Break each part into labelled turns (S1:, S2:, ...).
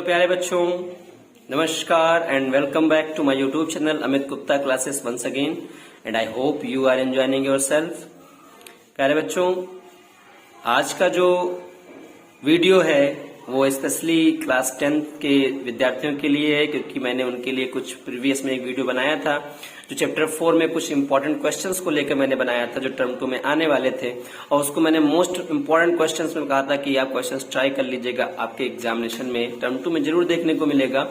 S1: प्यारे बच्चों, नमस्कार and welcome back to my YouTube channel Amit Gupta classes once again and I hope you are enjoying yourself. प्यारे बच्चों, आज का जो वीडियो है वो स्पेशली क्लास 10th के विद्यार्थियों के लिए है, क्योंकि मैंने उनके लिए कुछ प्रीवियस में एक वीडियो बनाया था जो चैप्टर 4 में कुछ इंपॉर्टेंट क्वेश्चंस को लेकर मैंने बनाया था जो टर्म 2 में आने वाले थे, और उसको मैंने मोस्ट इंपॉर्टेंट क्वेश्चंस में कहा था कि आप क्वेश्चंस ट्राई कर लीजिएगा, आपके एग्जामिनेशन में टर्म 2 में जरूर देखने को मिलेगा।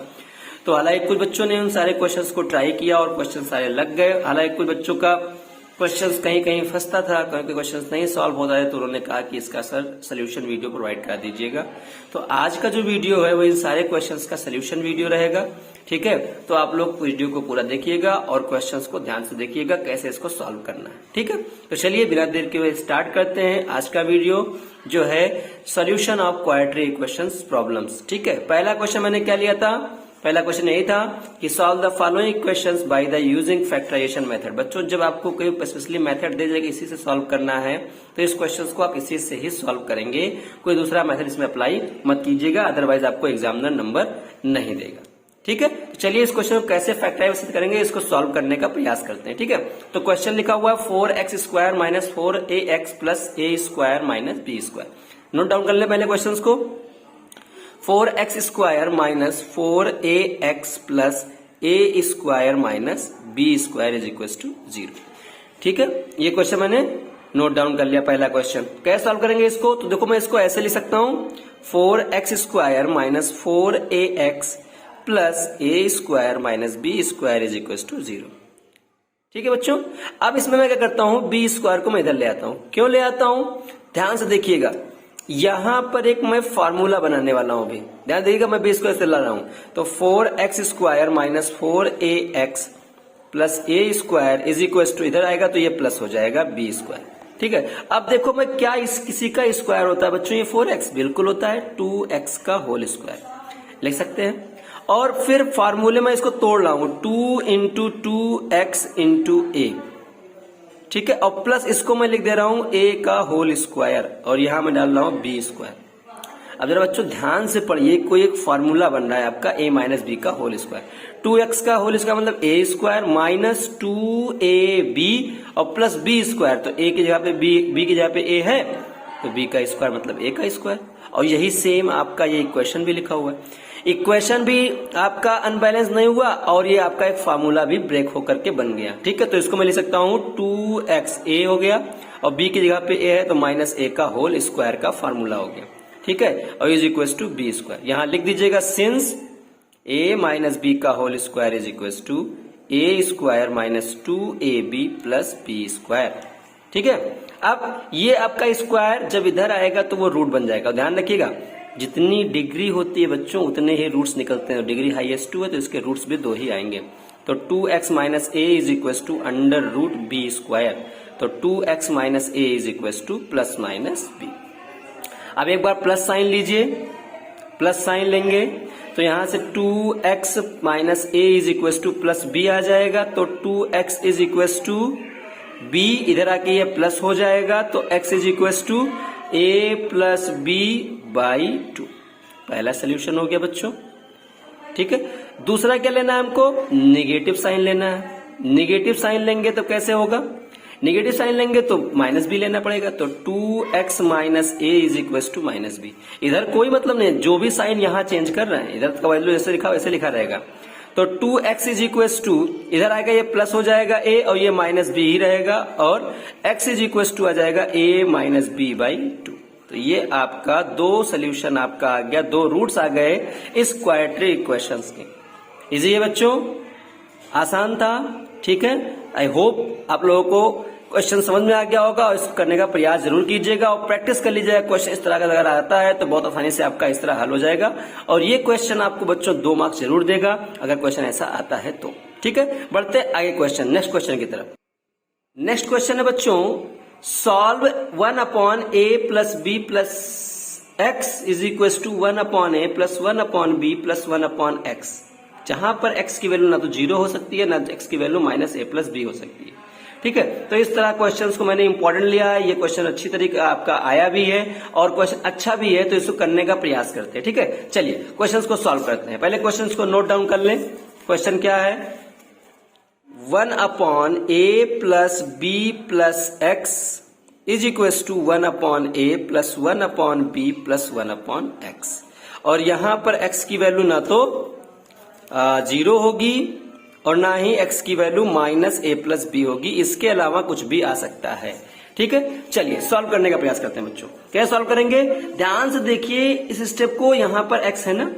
S1: तो हालांकि कुछ बच्चों ने उन सारे क्वेश्चंस को ट्राई किया और क्वेश्चन सारे लग गए। हालांकि कुछ बच्चों का क्वेश्चंस कहीं कहीं फंसता था, कहीं क्वेश्चंस नहीं सॉल्व होता है, तो उन्होंने कहा कि इसका सर सोल्यूशन वीडियो प्रोवाइड कर दीजिएगा। तो आज का जो वीडियो है वो इन सारे क्वेश्चंस का सोल्यूशन वीडियो रहेगा। ठीक है, तो आप लोग वीडियो को पूरा देखिएगा और क्वेश्चंस को ध्यान से देखिएगा कैसे इसको सॉल्व करना है। ठीक है, तो चलिए बिना देर के हुए स्टार्ट करते हैं आज का वीडियो जो है solution of quadratic equations problems. ठीक है, पहला क्वेश्चन मैंने क्या लिया था? पहला क्वेश्चन यही था कि solve the following equations by the using factorisation method. बच्चों, जब आपको कोई स्पेशली मेथड दे जाए कि इसी से सॉल्व करना है तो इस क्वेश्चंस को आप इसी से ही सॉल्व करेंगे, कोई दूसरा मेथड इसमें अप्लाई मत कीजिएगा, अदरवाइज आपको एग्जामिनर नंबर नहीं देगा। ठीक है, तो चलिए इस क्वेश्चन को कैसे फैक्टराइज करेंगे इसको सॉल्व करने का प्रयास करते हैं। ठीक है, तो क्वेश्चन लिखा हुआ है 4x² minus 4ax plus a² minus b²। Note down कर ले पहले क्वेश्चन को। 4x² minus 4ax plus a² minus b² is equal to 0। ठीक है, ये क्वेश्चन मैंने नोट डाउन कर लिया। पहला क्वेश्चन कैसे सॉल्व करेंगे इसको? तो देखो मैं इसको ऐसे लिख सकता हूं 4x² minus 4ax plus a² minus b² is equal to 0। ठीक है बच्चों, अब इसमें मैं क्या करता हूं, b² को मैं इधर ले आता हूं। क्यों ले आता हूं? ध्यान से देखिएगा, यहां पर एक मैं फार्मूला बनाने वाला हूं। अभी ध्यान देखिएगा, मैं b² से ला रहा हूं। तो 4x² minus 4ax plus a² is equal to, इधर आएगा तो ये प्लस हो जाएगा b²। ठीक है, अब देखो मैं क्या किसी का स्क्वायर होता है बच्चों? ये 4x बिल्कुल होता है, 2x का होल स्क्वायर लिख सकते हैं। और फिर फार्मूले में इसको तोड़ रहा हूं, 2 इंटू 2x इंटू a। ठीक है, और प्लस इसको मैं लिख दे रहा हूं a का होल स्क्वायर, और यहां मैं डाल रहा हूं b²। अब जरा बच्चों ध्यान से पढ़िए, कोई एक फार्मूला बन रहा है आपका a माइनस b का होल स्क्वायर। 2x का होल स्क्वायर मतलब a² माइनस 2ab और प्लस b²। तो a की जगह पे b की जगह पे a है तो b का स्क्वायर मतलब a का स्क्वायर। और यही सेम आपका ये इक्वेशन भी लिखा हुआ है। इक्वेशन भी आपका अनबैलेंस नहीं हुआ और ये आपका एक फार्मूला भी ब्रेक होकर के बन गया। ठीक है, तो इसको मैं लिख सकता हूं 2xa हो गया और b की जगह पे a है तो माइनस a का होल स्क्वायर का फार्मूला हो गया। ठीक है, और इज इक्वल टू b²। यहां लिख दीजिएगा सिंस a माइनस b का whole square is equal to a² minus 2ab plus b²। ठीक है, अब ये आपका स्क्वायर जब इधर आएगा तो वो रूट बन जाएगा। ध्यान रखिएगा, जितनी डिग्री होती है बच्चों उतने ही रूट्स निकलते हैं। डिग्री हाईएस्ट 2 है तो इसके रूट्स भी 2 ही आएंगे। तो 2x minus a is equal to under root b²। तो 2x minus a is equal to plus minus b। अब एक बार प्लस साइन लीजिए, प्लस साइन लेंगे तो यहां से 2x minus a is equal to plus b आ जाएगा। तो 2x is equal to b, इधर आके ये प्लस हो जाएगा तो x is equal to a plus b by 2। पहला सोल्यूशन हो गया बच्चों। ठीक है, दूसरा क्या लेना है हमको? निगेटिव साइन लेना है। निगेटिव साइन लेंगे तो कैसे होगा? निगेटिव साइन लेंगे तो माइनस बी लेना पड़ेगा। तो 2x minus a is equal to minus B. इधर कोई मतलब नहीं, जो भी साइन यहाँ चेंज कर रहे हैं इधर का वैल्यू जैसे लिखा वैसे लिखा रहेगा। तो 2x इज इक्वल टू, इधर आएगा ये प्लस हो जाएगा a और ये माइनस b ही रहेगा, और x इज इक्वल टू आ जाएगा a माइनस b बाई 2। तो ये आपका दो सोल्यूशन आपका आ गया, दो रूट्स आ गए इस क्वाड्रेटिक इक्वेशंस के। इजी है बच्चों, आसान था। ठीक है, आई होप आप लोगों को क्वेश्चन समझ में आ गया होगा और इसको करने का प्रयास जरूर कीजिएगा और प्रैक्टिस कर लीजिएगा। क्वेश्चन इस तरह का अगर आता है तो बहुत आसानी से आपका इस तरह हल हो जाएगा, और ये क्वेश्चन आपको बच्चों 2 मार्क्स जरूर देगा अगर क्वेश्चन ऐसा आता है तो। ठीक है, बढ़ते आगे क्वेश्चन, नेक्स्ट क्वेश्चन की तरफ। नेक्स्ट क्वेश्चन है बच्चों, solve 1/a plus b plus x is equal to 1/a plus 1/b plus 1/x। जहां पर x की वैल्यू ना तो 0 हो सकती है ना x की value minus a plus b हो सकती है। ठीक है, तो इस तरह क्वेश्चंस को मैंने इंपॉर्टेंट लिया है। ये क्वेश्चन अच्छी तरीके आपका आया भी है और क्वेश्चन अच्छा भी है, तो इसको करने का प्रयास करते हैं। ठीक है, चलिए क्वेश्चंस को सॉल्व करते हैं। पहले क्वेश्चंस को नोट डाउन कर लें। क्वेश्चन क्या है, 1/a plus b plus x is equal to 1/a plus 1/b plus 1/x। और यहां पर x की वैल्यू ना तो 0 होगी और ना ही x की वैल्यू -a प्लस b होगी, इसके अलावा कुछ भी आ सकता है। ठीक है, चलिए सॉल्व करने का प्रयास करते हैं बच्चों। कैसे सॉल्व करेंगे, ध्यान से देखिए इस स्टेप को। यहां पर x है ना,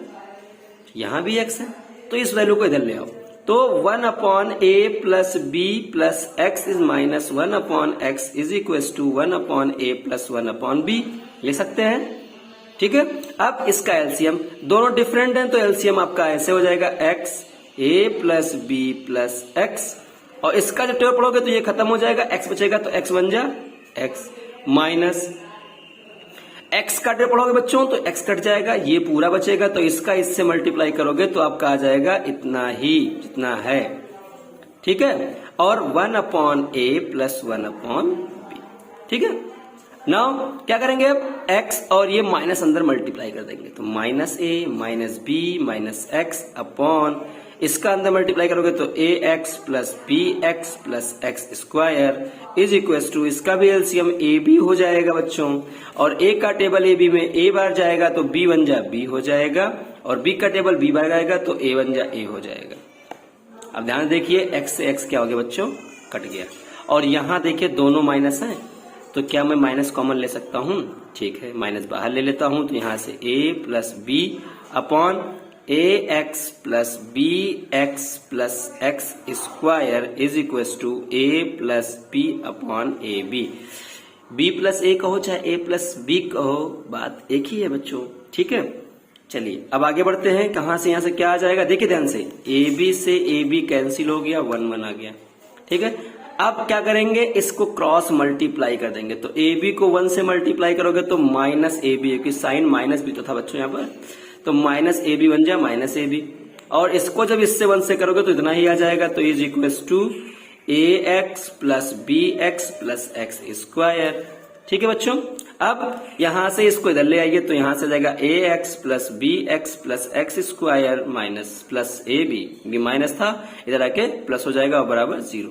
S1: यहां भी x है, तो इस वैल्यू को इधर ले आओ। तो 1/a plus b plus x is -1/x is equal to 1/a plus 1/b ले सकते हैं। ठीक है, अब इसका एलसीएम, दोनों डिफरेंट हैं तो एलसीएम आपका ऐसे हो जाएगा x a plus b plus x, और इसका जब टेबल पढ़ोगे तो ये खत्म हो जाएगा, x बचेगा तो x बन जा x माइनस x का टेबल पढ़ोगे बच्चों तो x कट जाएगा, ये पूरा बचेगा, तो इसका इससे मल्टीप्लाई करोगे तो आपका आ जाएगा इतना ही जितना है। ठीक है, और 1/a प्लस 1/b। ठीक है, नाउ क्या करेंगे, अब x और ये माइनस अंदर मल्टीप्लाई कर देंगे, तो -a minus b minus x upon इसका अंदर मल्टीप्लाई करोगे तो ax plus bx plus x square is equal to, इसका भी एलसीएम ab हो जाएगा बच्चों, और a का टेबल ab में a बार जाएगा तो b बन जा b हो जाएगा, और b का टेबल b बार जाएगा तो a बन जा a हो जाएगा। अब ध्यान देखिए x से x क्या हो गया बच्चों, कट गया, और यहां देखिए दोनों माइनस है, तो क्या मैं माइनस कॉमन ले सकता हूं, ठीक है माइनस बाहर ले लेता हूं, तो यहां से a plus b upon ax plus bx plus x square is equal to a plus b upon ab। b plus a कहो चाहे a प्लस b कहो, बात एक ही है बच्चों। ठीक है, चलिए अब आगे बढ़ते हैं। कहां से, यहां से क्या आ जाएगा, देखिए ध्यान से, ab से ab कैंसिल हो गया, 1 आ गया। ठीक है, अब क्या करेंगे, इसको क्रॉस मल्टीप्लाई कर देंगे, तो ab को 1 से मल्टीप्लाई करोगे तो माइनस ab, क्योंकि साइन माइनस भी तो था बच्चों यहाँ पर, तो माइनस ab बन जाए माइनस ab, और इसको जब इससे 1 से करोगे तो इतना ही आ जाएगा, तो is equal to ax plus bx plus x square. ठीक है बच्चों, अब यहां से इसको इधर ले आइए, तो यहां से जाएगा ax plus bx plus x square minus plus ab, भी माइनस था, इधर आके प्लस हो जाएगा और बराबर 0।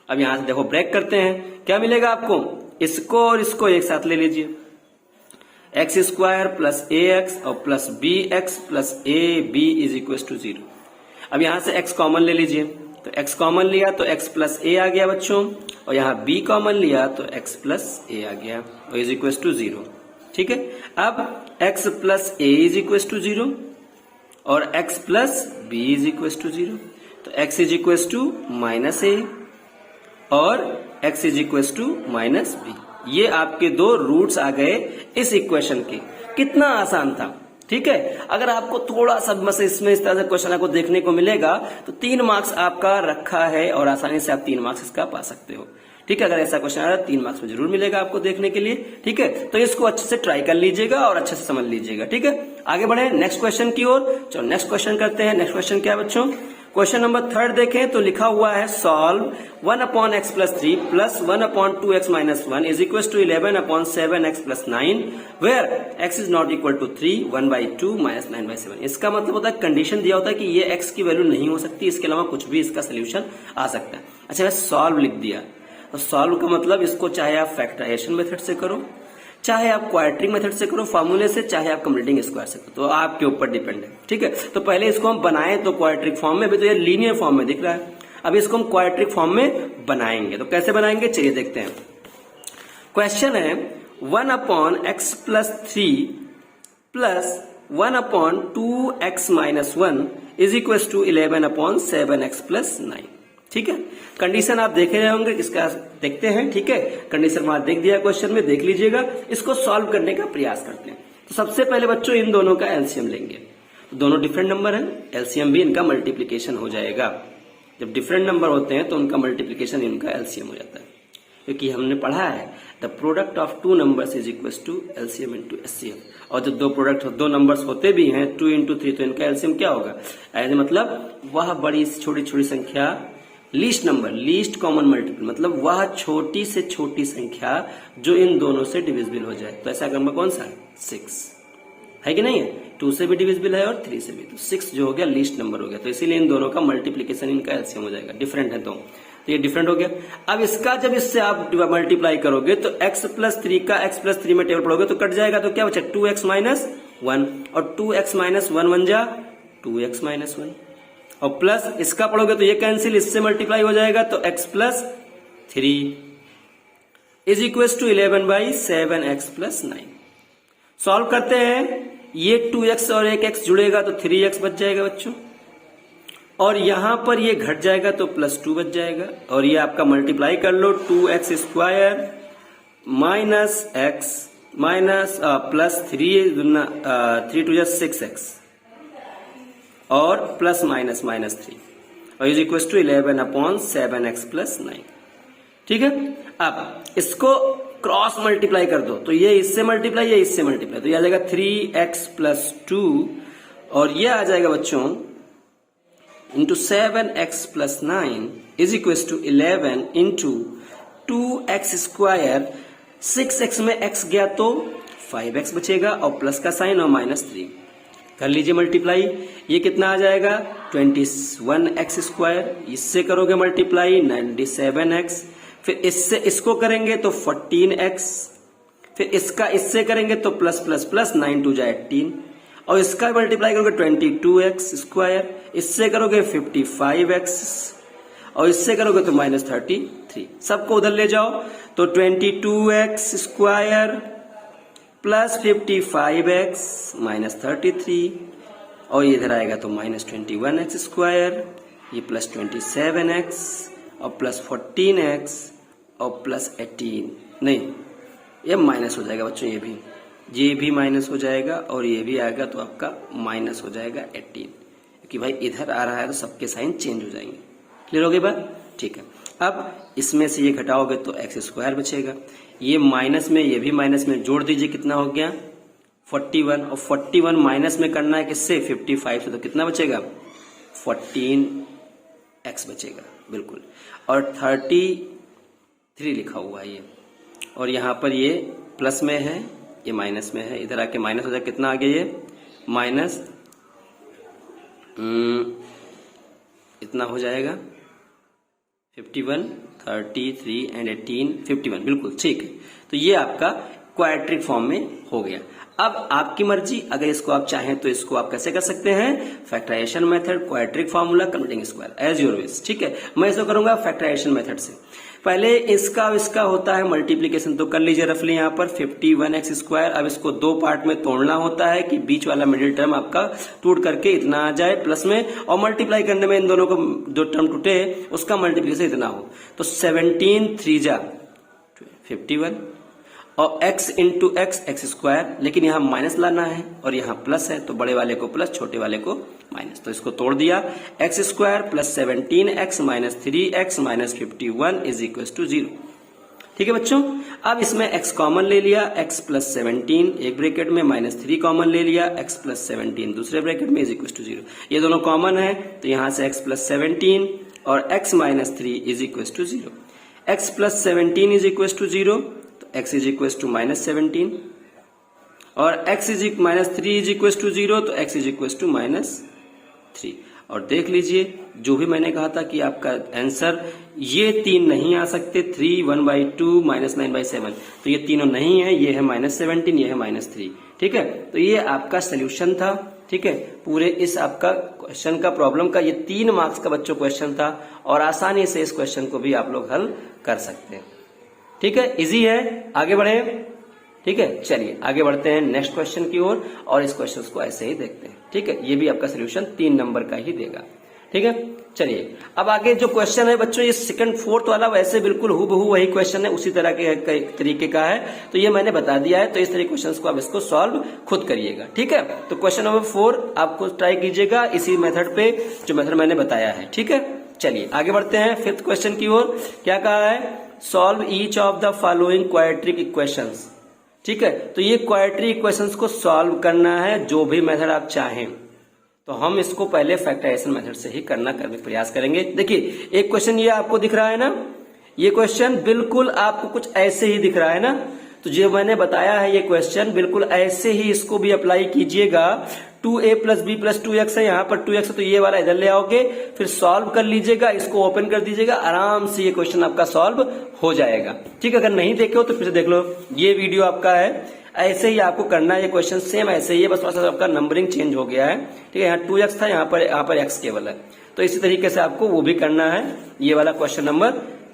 S1: अब यहां से देखो ब्रेक करते हैं, क्या मिलेगा आपको, इसको और इसको एक साथ ले लीजिए, एक्स स्क्वायर प्लस ax और plus bx plus ab is equal to 0। अब यहां से x कॉमन ले लीजिए, तो x कॉमन लिया तो x प्लस a आ गया बच्चों, और यहाँ b कॉमन लिया तो x प्लस a आ गया, और इज इक्वल टू 0। ठीक है, अब x plus a is equal to 0 और x plus b is equal to 0, तो x is equal to minus a और x is equal to minus b। ये आपके दो रूट्स आ गए इस इक्वेशन के। कितना आसान था। ठीक है, अगर आपको थोड़ा सा बस इसमें इस तरह से क्वेश्चन आपको देखने को मिलेगा तो 3 मार्क्स आपका रखा है और आसानी से आप 3 मार्क्स इसका पा सकते हो। ठीक है, अगर ऐसा क्वेश्चन आ रहा है 3 मार्क्स में जरूर मिलेगा आपको देखने के लिए। ठीक है, तो इसको अच्छे से ट्राई कर लीजिएगा और अच्छे से समझ लीजिएगा। ठीक है, आगे बढ़े नेक्स्ट क्वेश्चन की ओर। चलो नेक्स्ट क्वेश्चन करते हैं। नेक्स्ट क्वेश्चन क्या है बच्चों, क्वेश्चन नंबर 3 देखें तो लिखा हुआ है solve 1/x plus 3 plus 1/2x minus 1 is equal to 11/7x plus 9 where x is not equal to 3 1/2 minus 9/7। इसका मतलब होता है कंडीशन दिया होता है कि ये x की वैल्यू नहीं हो सकती, इसके अलावा कुछ भी इसका सोल्यूशन आ सकता है। अच्छा मैं सॉल्व लिख दिया, तो सॉल्व का मतलब इसको चाहे आप फैक्टराइजेशन मेथड से करो, चाहे आप क्वाड्रेटिक मेथड से करो फॉर्मूले से, चाहे आप कंप्लीटिंग स्क्वायर से करो, तो आपके ऊपर डिपेंड है। ठीक है, तो पहले इसको हम बनाएं तो क्वाड्रेटिक फॉर्म में, भी तो ये लीनियर फॉर्म में दिख रहा है, अब इसको हम क्वाड्रेटिक फॉर्म में बनाएंगे। तो कैसे बनाएंगे चलिए देखते हैं। क्वेश्चन है 1/x plus 3 plus 1/2x minus 1 is equal to 11/7x plus 9। ठीक है, कंडीशन आप देख रहे होंगे, इसका देखते हैं। ठीक है, कंडीशन वहां देख दिया क्वेश्चन में, देख लीजिएगा। इसको सॉल्व करने का प्रयास करते हैं। तो सबसे पहले बच्चों इन दोनों का एलसीएम लेंगे, तो दोनों डिफरेंट नंबर हैं, एलसीएम भी इनका मल्टीप्लीकेशन हो जाएगा। जब डिफरेंट नंबर होते हैं तो उनका मल्टीप्लीकेशन इनका एलसीएम हो जाता है, क्योंकि हमने पढ़ा है the product of 2 numbers is equal to LCM into HCF, और जब दो नंबर्स होते भी हैं 2 into 3 तो इनका एलसीएम क्या होगा, ऐसे मतलब वह बड़ी छोटी छोटी संख्या least number, least common multiple मतलब वह छोटी से छोटी संख्या जो इन दोनों से डिविजिबल हो जाए। तो ऐसा नंबर कौन सा है? 6 है कि नहीं है? 2 से भी डिविजिबल है और 3 से भी। तो 6 जो हो गया लीस्ट नंबर हो गया। तो इसीलिए इन दोनों का मल्टीप्लीकेशन इनका एलसीएम हो जाएगा। डिफरेंट है तो ये डिफरेंट हो गया। अब इसका जब इससे आप मल्टीप्लाई करोगे तो x प्लस 3 का x प्लस 3 में टेबल पढ़ोगे तो कट जाएगा। तो क्या बचा? 2x माइनस 1 और 2x माइनस 1 बन जा 2x माइनस 1 और प्लस इसका पढ़ोगे तो ये कैंसिल, इससे मल्टीप्लाई हो जाएगा तो x plus 3 is equal to 11 by 7x plus 9। Solve करते हैं। ये 2x और एक x जुड़ेगा तो 3x बच जाएगा बच्चों, और यहां पर ये घट जाएगा तो प्लस 2 बच जाएगा, और ये आपका मल्टीप्लाई कर लो 2x square minus x minus plus 3 to 6x और प्लस माइनस माइनस 3 और is equal to 11 upon 7x plus 9। ठीक है, अब इसको क्रॉस मल्टीप्लाई कर दो तो ये इससे मल्टीप्लाई, ये इससे मल्टीप्लाई, तो ये आ जाएगा 3x प्लस 2 और ये आ जाएगा बच्चों into 7x plus 9 is equal to 11 into 2x square. 6x में x गया तो 5x बचेगा और प्लस का साइन और माइनस 3 कर लीजिए मल्टीप्लाई। ये कितना आ जाएगा? 21x square. इससे करोगे मल्टीप्लाई 97x, फिर इससे इसको करेंगे तो 14x, फिर इसका इससे करेंगे तो प्लस प्लस प्लस 9 टू जा 18 और इसका मल्टीप्लाई करोगे 22x स्क्वायर, इससे करोगे 55x और इससे करोगे तो माइनस 33। सबको उधर ले जाओ तो 22x square plus 55x minus 33 और इधर आएगा तो माइनस 21x स्क्वायर, ये प्लस 27x और प्लस 14x और प्लस 18, नहीं ये माइनस हो जाएगा बच्चों, ये भी माइनस हो जाएगा और ये भी आएगा तो आपका माइनस हो जाएगा 18, क्योंकि भाई इधर आ रहा है तो सबके साइन चेंज हो जाएंगे। क्लियर हो गई बात? ठीक है, अब इसमें से ये घटाओगे तो x स्क्वायर बचेगा, ये माइनस में ये भी माइनस में जोड़ दीजिए, कितना हो गया 41 और 41 माइनस में करना है किससे? 55 से, तो कितना बचेगा 14x बचेगा बिल्कुल, और 33 लिखा हुआ है ये, और यहाँ पर ये प्लस में है ये माइनस में है, इधर आके माइनस हो जाएगा, कितना आ गया ये माइनस इतना हो जाएगा 51, 33 एंड 18 51 बिल्कुल ठीक है। तो ये आपका क्वाड्रेटिक फॉर्म में हो गया। अब आपकी मर्जी, अगर इसको आप चाहें तो इसको आप कैसे कर सकते हैं? Factorisation method, quadratic formula, converting square, as your wish. ठीक है, मैं इसको करूंगा फैक्टराइजेशन मेथड से। पहले इसका इसका होता है मल्टीप्लीकेशन, तो कर लीजिए रफली यहाँ पर 51x स्क्वायर। अब इसको दो पार्ट में तोड़ना होता है कि बीच वाला मिडिल टर्म आपका टूट करके इतना आ जाए प्लस में, और मल्टीप्लाई करने में इन दोनों को जो टर्म टूटे उसका मल्टीप्लीकेशन इतना हो, तो 17 3 जा 51 और x इंटू एक्स स्क्वायर, लेकिन यहाँ माइनस लाना है और यहाँ प्लस है, तो बड़े वाले को प्लस छोटे वाले को माइनस, तो इसको तोड़ दिया X square plus 17x minus 3x minus 51 is equal to 0। ठीक है बच्चों, अब इसमें x कॉमन ले लिया, x प्लस 17 एक ब्रैकेट में माइनस 3 कॉमन ले लिया, x प्लस 17 दूसरे ब्रैकेट में इज इक्वल टू 0। ये दोनों कॉमन है तो यहाँ से x प्लस 17 और x minus 3 is equal to 0। x plus 17 is equal to 0, तो x is equal to minus 17 और x is minus 3 is equal to 0, तो x is equal to minus 3। और देख लीजिए जो भी मैंने कहा था कि आपका आंसर ये तीन नहीं आ सकते, 3 1/2 माइनस 9/7, तो ये तीनों नहीं है, ये है माइनस 17, ये है माइनस 3। ठीक है, तो ये आपका सोल्यूशन था। ठीक है, पूरे इस आपका क्वेश्चन का प्रॉब्लम का ये 3 मार्क्स का बच्चों क्वेश्चन था और आसानी से इस क्वेश्चन को भी आप लोग हल कर सकते हैं। ठीक है, इजी है, आगे बढ़े। ठीक है, चलिए आगे बढ़ते हैं नेक्स्ट क्वेश्चन की ओर और इस क्वेश्चन को ऐसे ही देखते हैं। ठीक है, ये भी आपका सोल्यूशन 3 नंबर का ही देगा। ठीक है, चलिए अब आगे जो क्वेश्चन है बच्चों, ये सेकंड फोर्थ वाला वैसे बिल्कुल हूबहू वही क्वेश्चन है, उसी तरह के तरीके का है, तो ये मैंने बता दिया है, तो इस तरह क्वेश्चन को आप इसको सॉल्व खुद करिएगा। ठीक है, तो क्वेश्चन नंबर 4 आपको ट्राई कीजिएगा इसी मेथड पे जो मेथड मैंने बताया है। ठीक है, चलिए आगे बढ़ते हैं 5th क्वेश्चन की ओर। क्या कहा है? Solve each of the following quadratic equations. ठीक है, तो ये क्वाड्रेटिक इक्वेशंस को सॉल्व करना है, जो भी मेथड आप चाहें। तो हम इसको पहले फैक्टराइजेशन मेथड से ही करने प्रयास करेंगे। देखिए एक क्वेश्चन ये आपको दिख रहा है ना, ये क्वेश्चन बिल्कुल आपको कुछ ऐसे ही दिख रहा है ना, तो जो मैंने बताया है ये क्वेश्चन बिल्कुल ऐसे ही इसको भी अप्लाई कीजिएगा। 2a plus B plus 2x है, यहाँ पर 2x है तो ये वाला इधर ले आओगे, फिर सॉल्व कर लीजिएगा, इसको ओपन कर दीजिएगा, आराम से ये क्वेश्चन आपका सॉल्व हो जाएगा। ठीक है, अगर नहीं देखे हो तो फिर से देख लो, ये वीडियो आपका है, ऐसे ही आपको करना है। ये क्वेश्चन सेम ऐसे ही है, बस थोड़ा सा आपका नंबरिंग चेंज हो गया है। ठीक है, यहाँ 2x था, यहाँ पर x केवल है, तो इसी तरीके से आपको वो भी करना है, ये वाला क्वेश्चन नंबर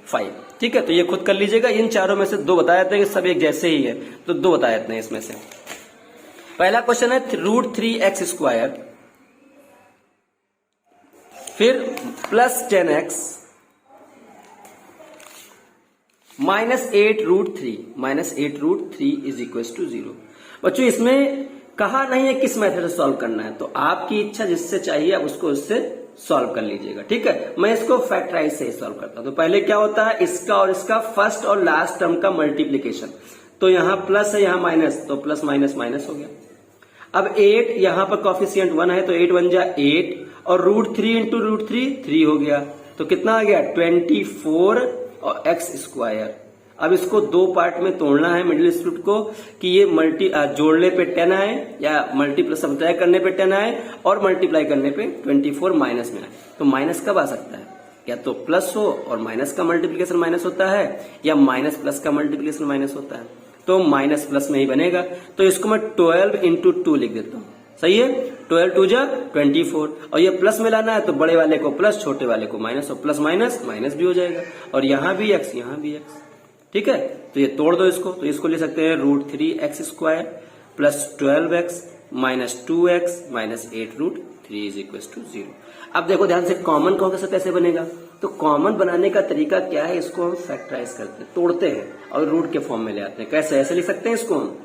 S1: 5। ठीक है, तो ये खुद कर लीजिएगा। इन चारों में से 2 बता देते हैं कि सब एक जैसे ही है, तो 2 बता देते हैं इसमें से। पहला क्वेश्चन है √3x², फिर plus 10x -8√3 is equal to 0। बच्चों इसमें कहा नहीं है किस मेथड से सॉल्व करना है, तो आपकी इच्छा जिससे चाहिए आप उसको उससे सॉल्व कर लीजिएगा। ठीक है, मैं इसको फैक्टराइज से ही सॉल्व करता हूं। तो पहले क्या होता है, इसका और इसका फर्स्ट और लास्ट टर्म का मल्टीप्लीकेशन, तो यहां प्लस है यहां माइनस, तो प्लस माइनस माइनस हो गया। अब 8 यहां पर कॉफिशिएंट 1 है, तो 8 1 जा 8, और √3 इंटू √3 3 हो गया, तो कितना आ गया 24 और x²। अब इसको 2 पार्ट में तोड़ना है मिडिल स्प्लिट को, कि ये जोड़ने पे 10 आए या मल्टीप्लाई सब्ट्रैक्ट करने पे 10 आए और मल्टीप्लाई करने पे 24 माइनस में आए। तो माइनस कब आ सकता है, या तो प्लस हो और माइनस का मल्टीप्लीकेशन माइनस होता है, या माइनस प्लस का मल्टीप्लीकेशन माइनस होता है, तो माइनस प्लस में ही बनेगा। तो इसको मैं 12 इंटू 2 लिख देता हूं, सही है, 12 2 जा 24, और ये प्लस में लाना है तो बड़े वाले को प्लस छोटे वाले को माइनस, और प्लस माइनस माइनस भी हो जाएगा, और यहां भी x यहां भी x। ठीक है, तो ये तोड़ दो इसको, तो इसको ले सकते हैं √3x² plus 12x minus 2x minus 8√3 is equal to 0। अब देखो ध्यान से, कॉमन कैसे बनेगा, तो कॉमन बनाने का तरीका क्या है, इसको हम फैक्टराइज करते हैं, तोड़ते हैं और रूट के फॉर्म में ले आते हैं। कैसे, ऐसे लिख सकते हैं इसको हम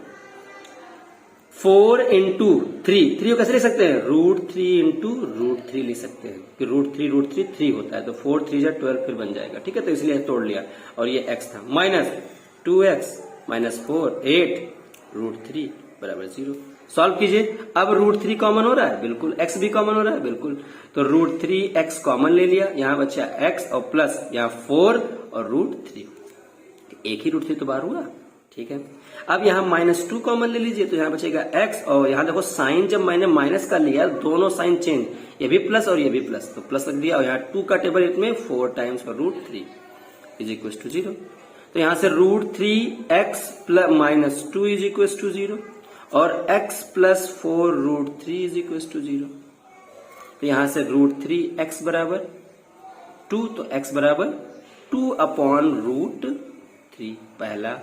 S1: 4 इंटू 3 को कैसे लिख सकते हैं, √3 इंटू √3 लिख सकते हैं, कि √3 3 होता है, तो 4 3 जा 12 फिर बन जाएगा। ठीक है, तो इसलिए तोड़ लिया, और ये x था, माइनस 2x माइनस 4 8 √3 बराबर 0। सॉल्व कीजिए। अब √3 कॉमन हो रहा है, बिल्कुल, x भी कॉमन हो रहा है, बिल्कुल, तो √3x कॉमन ले लिया, यहां बचा x और प्लस यहाँ 4 और √3, एक ही √3 तो बाहर हुआ। ठीक है, अब यहाँ -2 कॉमन ले लीजिए, तो यहाँ बचेगा x, और यहाँ देखो साइन जब मैंने माइनस का लिया, दोनों साइन चेंज, ये भी प्लस और ये भी प्लस, तो प्लस रख दिया, और यहाँ 2 का टेबल में 4 टाइम्स और √3 इज इक्वल टू 0। तो यहाँ से √3x plus -2 is equal to 0, और x plus 4 √3 is equal to 0। तो यहाँ से √3x बराबर 2, तो x बराबर 2/√3, पहला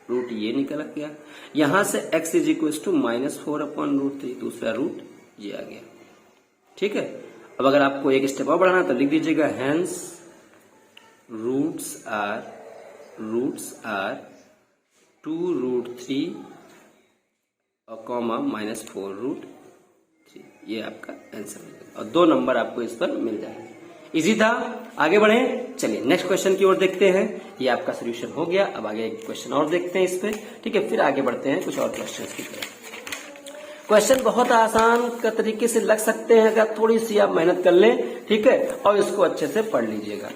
S1: रूट ये निकल गया। यहां से x इज इक्वल टू -4/√3, दूसरा रूट ये आ गया। ठीक है, अब अगर आपको एक स्टेप और बढ़ाना तो लिख दीजिएगा, हेंस रूट्स आर 2√3 और कॉमा -4√3, ये आपका आंसर मिलेगा, और 2 नंबर आपको इस पर मिल जाएंगे। इजी था, आगे बढ़े। चलिए नेक्स्ट क्वेश्चन की ओर देखते हैं, ये आपका सोल्यूशन हो गया। अब आगे एक क्वेश्चन और देखते हैं इस पे। ठीक है, फिर आगे बढ़ते हैं कुछ और क्वेश्चन की तरफ। क्वेश्चन बहुत आसान का तरीके से लग सकते हैं अगर थोड़ी सी आप मेहनत कर लें। ठीक है, और इसको अच्छे से पढ़ लीजिएगा।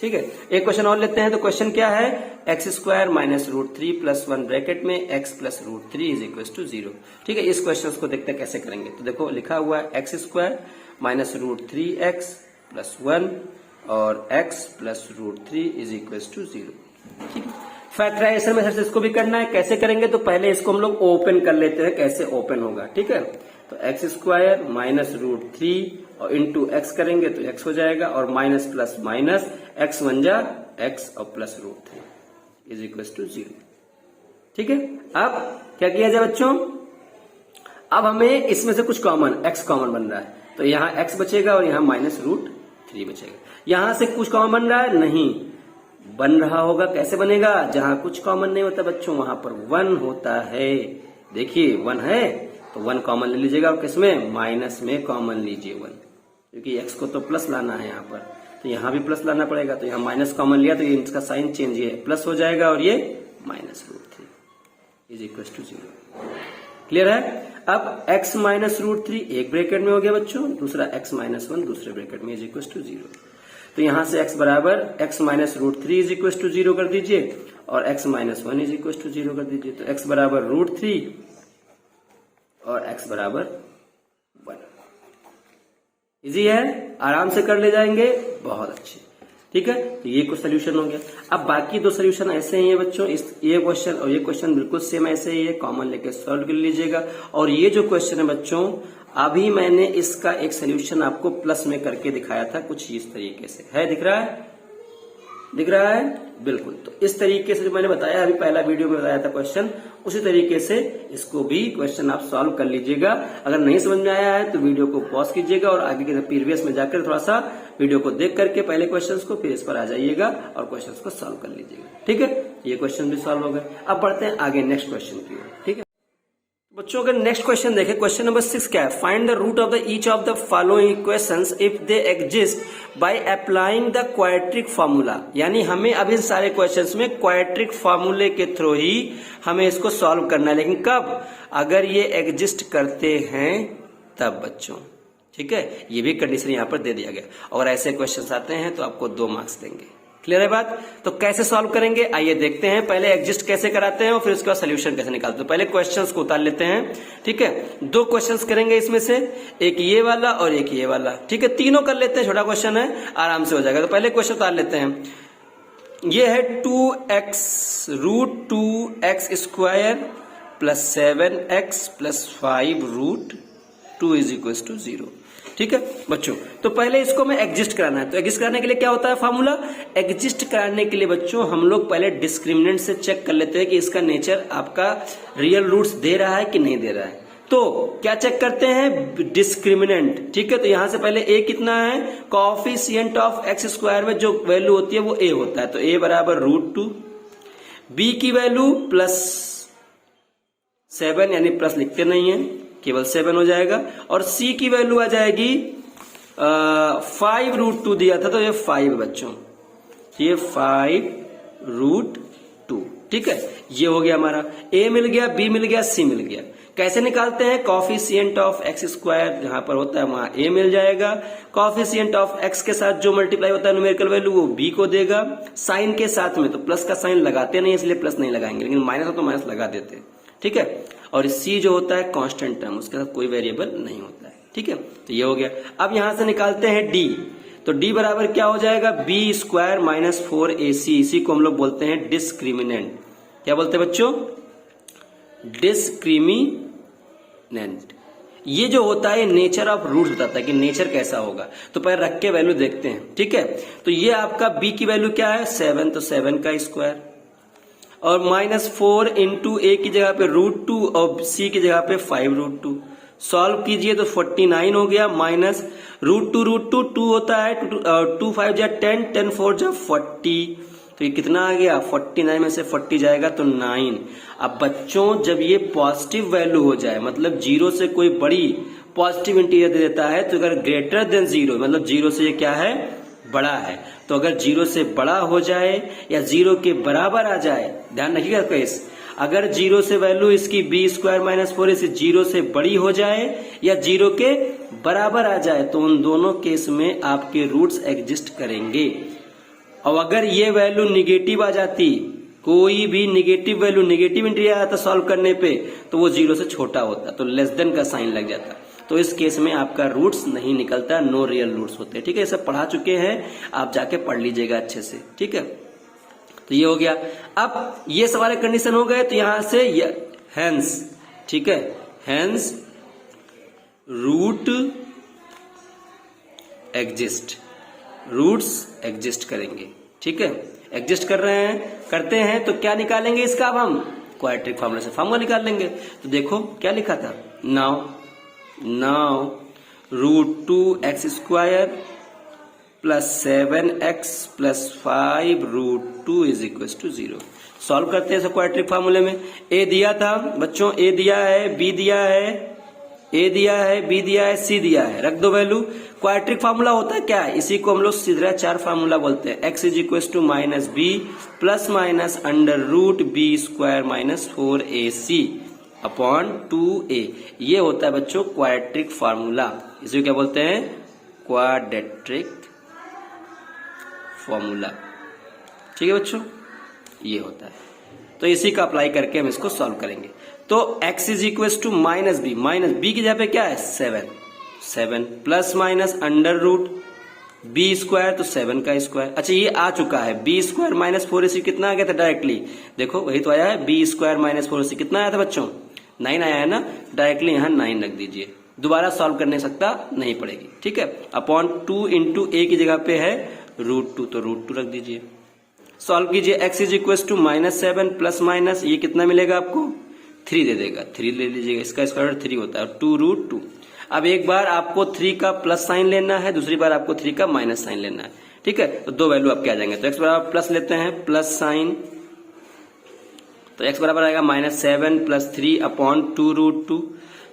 S1: ठीक है, एक क्वेश्चन और लेते हैं। तो क्वेश्चन क्या है, x² माइनस √3 प्लस 1 ब्रैकेट में x plus √3 is equal to 0। ठीक है, इस क्वेश्चन को देखते हैं कैसे करेंगे। तो देखो लिखा हुआ है x² माइनस √3x प्लस 1 और x plus √3 is equal to 0। ठीक है, फैक्टराइजेशन मेथड से इसको भी करना है। कैसे करेंगे, तो पहले इसको हम लोग ओपन कर लेते हैं, कैसे ओपन होगा। ठीक है, तो x² माइनस √3 और इंटू x करेंगे तो x हो जाएगा, और माइनस प्लस माइनस x 1 जा x और प्लस √3 इज इक्वल टू 0। ठीक है, अब क्या किया जाए बच्चों, अब हमें इसमें से कुछ कॉमन x कॉमन बन रहा है, तो यहाँ x बचेगा और यहाँ माइनस √3 बचेगा। यहां से कुछ कॉमन बन रहा है, नहीं बन रहा होगा। कैसे बनेगा, जहां कुछ कॉमन नहीं होता बच्चों वहां पर 1 होता है। देखिए 1 है तो 1 कॉमन ले लीजिएगा, और किसमें, माइनस में कॉमन लीजिए 1, क्योंकि x को तो प्लस लाना है यहाँ पर, तो यहाँ भी प्लस लाना पड़ेगा। तो यहाँ माइनस कॉमन लिया तो ये इसका साइन चेंज, ये प्लस हो जाएगा और ये minus √3 is equal to 0। Clear है। अब x माइनस रूट 3 एक ब्रैकेट में हो गया बच्चों, दूसरा x माइनस 1 दूसरे ब्रैकेट में इज इक्वल टू 0। तो यहां से x बराबर x minus root 3 is equal to 0 कर दीजिए और x minus 1 is equal to 0 कर दीजिए। तो x बराबर रूट 3 और x बराबर 1। इजी है, आराम से कर ले जाएंगे, बहुत अच्छे। ठीक है, तो ये कुछ सोल्यूशन हो गया। अब बाकी दो सोल्यूशन ऐसे ही है बच्चों, ये क्वेश्चन और ये क्वेश्चन बिल्कुल सेम ऐसे ही है, कॉमन लेके सॉल्व कर लीजिएगा। और ये जो क्वेश्चन है बच्चों, अभी मैंने इसका एक सोल्यूशन आपको प्लस में करके दिखाया था, कुछ इस तरीके से है, दिख रहा है, दिख रहा है, बिल्कुल। तो इस तरीके से जो मैंने बताया अभी पहला वीडियो में बताया था क्वेश्चन, उसी तरीके से इसको भी क्वेश्चन आप सॉल्व कर लीजिएगा। अगर नहीं समझ में आया है तो वीडियो को पॉज कीजिएगा और आगे के प्रीवियस में जाकर थोड़ा सा वीडियो को देख करके पहले क्वेश्चंस को, फिर इस पर आ जाइएगा और क्वेश्चंस को सॉल्व कर लीजिएगा। ठीक है, ये क्वेश्चन भी सॉल्व हो गए। अब बढ़ते हैं आगे नेक्स्ट क्वेश्चन की ओर। ठीक है बच्चों, अगर नेक्स्ट क्वेश्चन देखें, क्वेश्चन नंबर 6 क्या है, find the root of the each of the following equations if they exist by applying the quadratic formula. यानी हमें अब इन सारे क्वेश्चंस में क्वाड्रेटिक फार्मूले के थ्रू ही हमें इसको सॉल्व करना है, लेकिन कब, अगर ये एग्जिस्ट करते हैं तब बच्चों। ठीक है, ये भी कंडीशन यहाँ पर दे दिया गया। और ऐसे क्वेश्चंस आते हैं तो आपको 2 मार्क्स देंगे। क्लियर है बात? तो कैसे सॉल्व करेंगे आइए देखते हैं। पहले एग्जिस्ट कैसे कराते हैं और फिर उसके बाद सोल्यूशन कैसे निकालते हैं। पहले क्वेश्चंस को उतार लेते हैं। ठीक है, 2 क्वेश्चंस करेंगे इसमें से, एक ये वाला और एक ये वाला। ठीक है, तीनों कर लेते हैं, छोटा क्वेश्चन है, आराम से हो जाएगा। तो पहले क्वेश्चन उतार लेते हैं। ये है 2x root 2x square plus 7x plus 5 root 2 is equal to 0। ठीक है बच्चों, तो पहले इसको मैं एग्जिस्ट कराना है। तो एग्जिस्ट कराने के लिए क्या होता है फार्मूला, एग्जिस्ट कराने के लिए बच्चों हम लोग पहले डिस्क्रिमिनेंट से चेक कर लेते हैं कि इसका नेचर आपका रियल रूट्स दे रहा है कि नहीं दे रहा है। तो क्या चेक करते हैं, डिस्क्रिमिनेंट। ठीक है, तो यहां से पहले a कितना है, कोएफिशिएंट ऑफ x स्क्वायर में जो वैल्यू होती है वो a होता है, तो a बराबर रूट 2, b की वैल्यू प्लस 7 यानी प्लस लिखते नहीं है, केवल 7 हो जाएगा, और c की वैल्यू आ जाएगी 5 रूट 2 दिया था तो ये 5 बच्चों, ये 5 रूट 2। ठीक है, ये हो गया हमारा, a मिल गया, b मिल गया, c मिल गया। कैसे निकालते हैं, कोएफिशिएंट ऑफ x स्क्वायर जहां पर होता है वहां a मिल जाएगा, कोएफिशिएंट ऑफ x के साथ जो मल्टीप्लाई होता है न्यूमेरिकल वैल्यू वो b को देगा, साइन के साथ में तो प्लस का साइन लगाते नहीं इसलिए प्लस नहीं लगाएंगे, लेकिन माइनस हो तो माइनस लगा देते। ठीक है, और c जो होता है कांस्टेंट टर्म, उसके साथ कोई वेरिएबल नहीं होता है। ठीक है, तो ये हो गया। अब यहां से निकालते हैं d, तो d बराबर क्या हो जाएगा, b स्क्वायर माइनस 4ac। इसी को हम लोग बोलते हैं डिस्क्रिमिनेंट। क्या बोलते हैं बच्चों, डिस्क्रिमिनेंट। ये जो होता है नेचर ऑफ रूट बताता है कि नेचर कैसा होगा। तो पहले रख के वैल्यू देखते हैं। ठीक है, तो ये आपका b की वैल्यू क्या है, 7, तो 7 का स्क्वायर और माइनस 4 इंटू a की जगह पे रूट 2 और c की जगह पे 5 रूट 2। सॉल्व कीजिए तो 49 हो गया, माइनस रूट 2 होता है, 2 5 जा 10, 10 4 जा 40, तो ये कितना आ गया, 49 में से 40 जाएगा तो 9। अब बच्चों जब ये पॉजिटिव वैल्यू हो जाए, मतलब 0 से कोई बड़ी पॉजिटिव इंटीजर दे देता है, तो अगर ग्रेटर देन 0 मतलब 0 से ये क्या है, बड़ा है, तो अगर 0 से बड़ा हो जाए या 0 के बराबर आ जाए, ध्यान रखिएगा केस, अगर 0 से वैल्यू इसकी b स्क्वायर माइनस 4 इसे 0 से बड़ी हो जाए या 0 के बराबर आ जाए, तो उन दोनों केस में आपके रूट्स एग्जिस्ट करेंगे। और अगर ये वैल्यू निगेटिव आ जाती, कोई भी निगेटिव वैल्यू, निगेटिव इंटीजर आ जाता सॉल्व करने पे, तो वो 0 से छोटा होता, तो लेस देन का साइन लग जाता, तो इस केस में आपका रूट्स नहीं निकलता, नो रियल रूट्स होते हैं। ठीक है, ये सब पढ़ा चुके हैं, आप जाके पढ़ लीजिएगा अच्छे से। ठीक है, तो ये हो गया। अब ये सारे कंडीशन हो गए, तो यहां से हेंस, ठीक है, hence root exist, roots exist करेंगे। ठीक है, एग्जिस्ट कर रहे हैं, करते हैं, तो क्या निकालेंगे इसका, अब हम क्वाड्रेटिक फार्मूला से फार्मूला निकाल लेंगे। तो देखो क्या लिखा था, now root 2x square plus 7x plus 5 root 2 is equal to 0। Solve करते हैं क्वाड्रेटिक फार्मूले में। a दिया था बच्चों, a दिया है, b दिया है, a दिया है, b दिया है, c दिया है, रख दो वैल्यू। क्वाड्रेटिक फार्मूला होता है क्या है, इसी को हम लोग सीधा 4 फार्मूला बोलते हैं। x is equal to minus b plus minus under root b square minus 4ac upon 2a, ये होता है बच्चों क्वाड्रेटिक फार्मूला। इसे क्या बोलते हैं? Quadratic formula. ठीक है बच्चों, ये होता है। तो इसी का अप्लाई करके हम इसको सॉल्व करेंगे। तो x is equal to minus B की जगह पे क्या है? 7 plus minus under root B square, तो 7 का स्क्वायर। अच्छा ये आ चुका है, बी स्क्वायर माइनस 4ac कितना आ गया था डायरेक्टली? देखो वही तो आया है, बी स्क्वायर माइनस 4ac कितना आया था बच्चों? 9 आया है ना, डायरेक्टली यहाँ 9 रख दीजिए, दोबारा सॉल्व करने सकता नहीं पड़ेगी। ठीक है, अपॉन 2 इंटू ए की जगह पे है √2, तो √2 रख दीजिए। सॉल्व कीजिए, x is equal to -7 plus minus ये कितना मिलेगा आपको? 3 दे देगा, 3 ले लीजिएगा, इसका स्क्वायर 3 होता है, 2√2। अब एक बार आपको 3 का प्लस साइन लेना है, दूसरी बार आपको 3 का माइनस साइन लेना है। ठीक है, तो दो वैल्यू आपके आ जाएंगे। तो x बराबर प्लस लेते हैं, प्लस साइन, तो x बराबर आएगा -7 प्लस 3 अपॉन 2√2।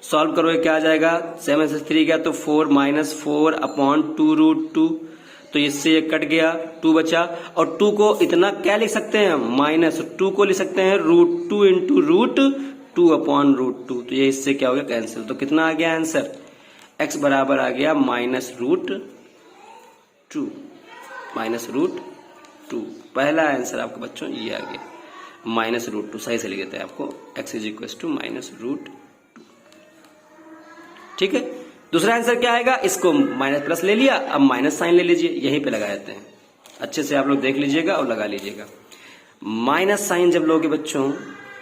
S1: सॉल्व करोगे क्या आ जाएगा? 7 से 3 गया तो 4 -4 अपॉन 2√2, तो इससे ये कट गया, 2 बचा। और 2 को इतना क्या लिख सकते हैं? -2 को लिख सकते हैं √2 इंटू √2 अपॉन √2, तो ये इससे क्या हो गया? कैंसिल। तो कितना आ गया आंसर? x बराबर आ गया -√2। पहला आंसर आपका बच्चों ये आ गया, -√2। सही से लिख देते हैं आपको, x इज इक्वल टू -√2। ठीक है, दूसरा आंसर क्या आएगा? इसको माइनस प्लस ले लिया, अब माइनस साइन ले लीजिए, यहीं पे लगा देते हैं। अच्छे से आप लोग देख लीजिएगा और लगा लीजिएगा। माइनस साइन जब लोगे बच्चों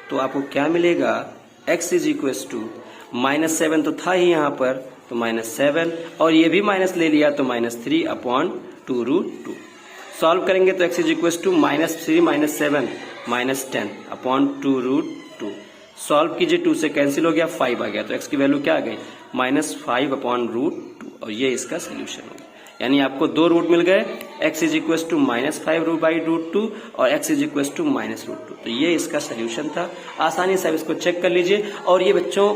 S1: तो आपको क्या मिलेगा? x इज इक्वल टू -7 तो था ही यहाँ पर, तो -7, और ये भी माइनस ले लिया तो -3 अपॉन 2√2। सॉल्व करेंगे तो x is equal to -3 -7 -10 upon 2√2। Solve कीजिए, 2 से कैंसिल हो गया, 5 आ गया, तो x की वैल्यू क्या आ गई? -5 अपॉन √2, और ये इसका सोल्यूशन हो गया। यानी आपको 2 रूट मिल गए, x इज इक्वल टू -5/√2 और x इज इक्वल टू -√2, तो ये इसका सोल्यूशन था। आसानी से आप इसको चेक कर लीजिए। और ये बच्चों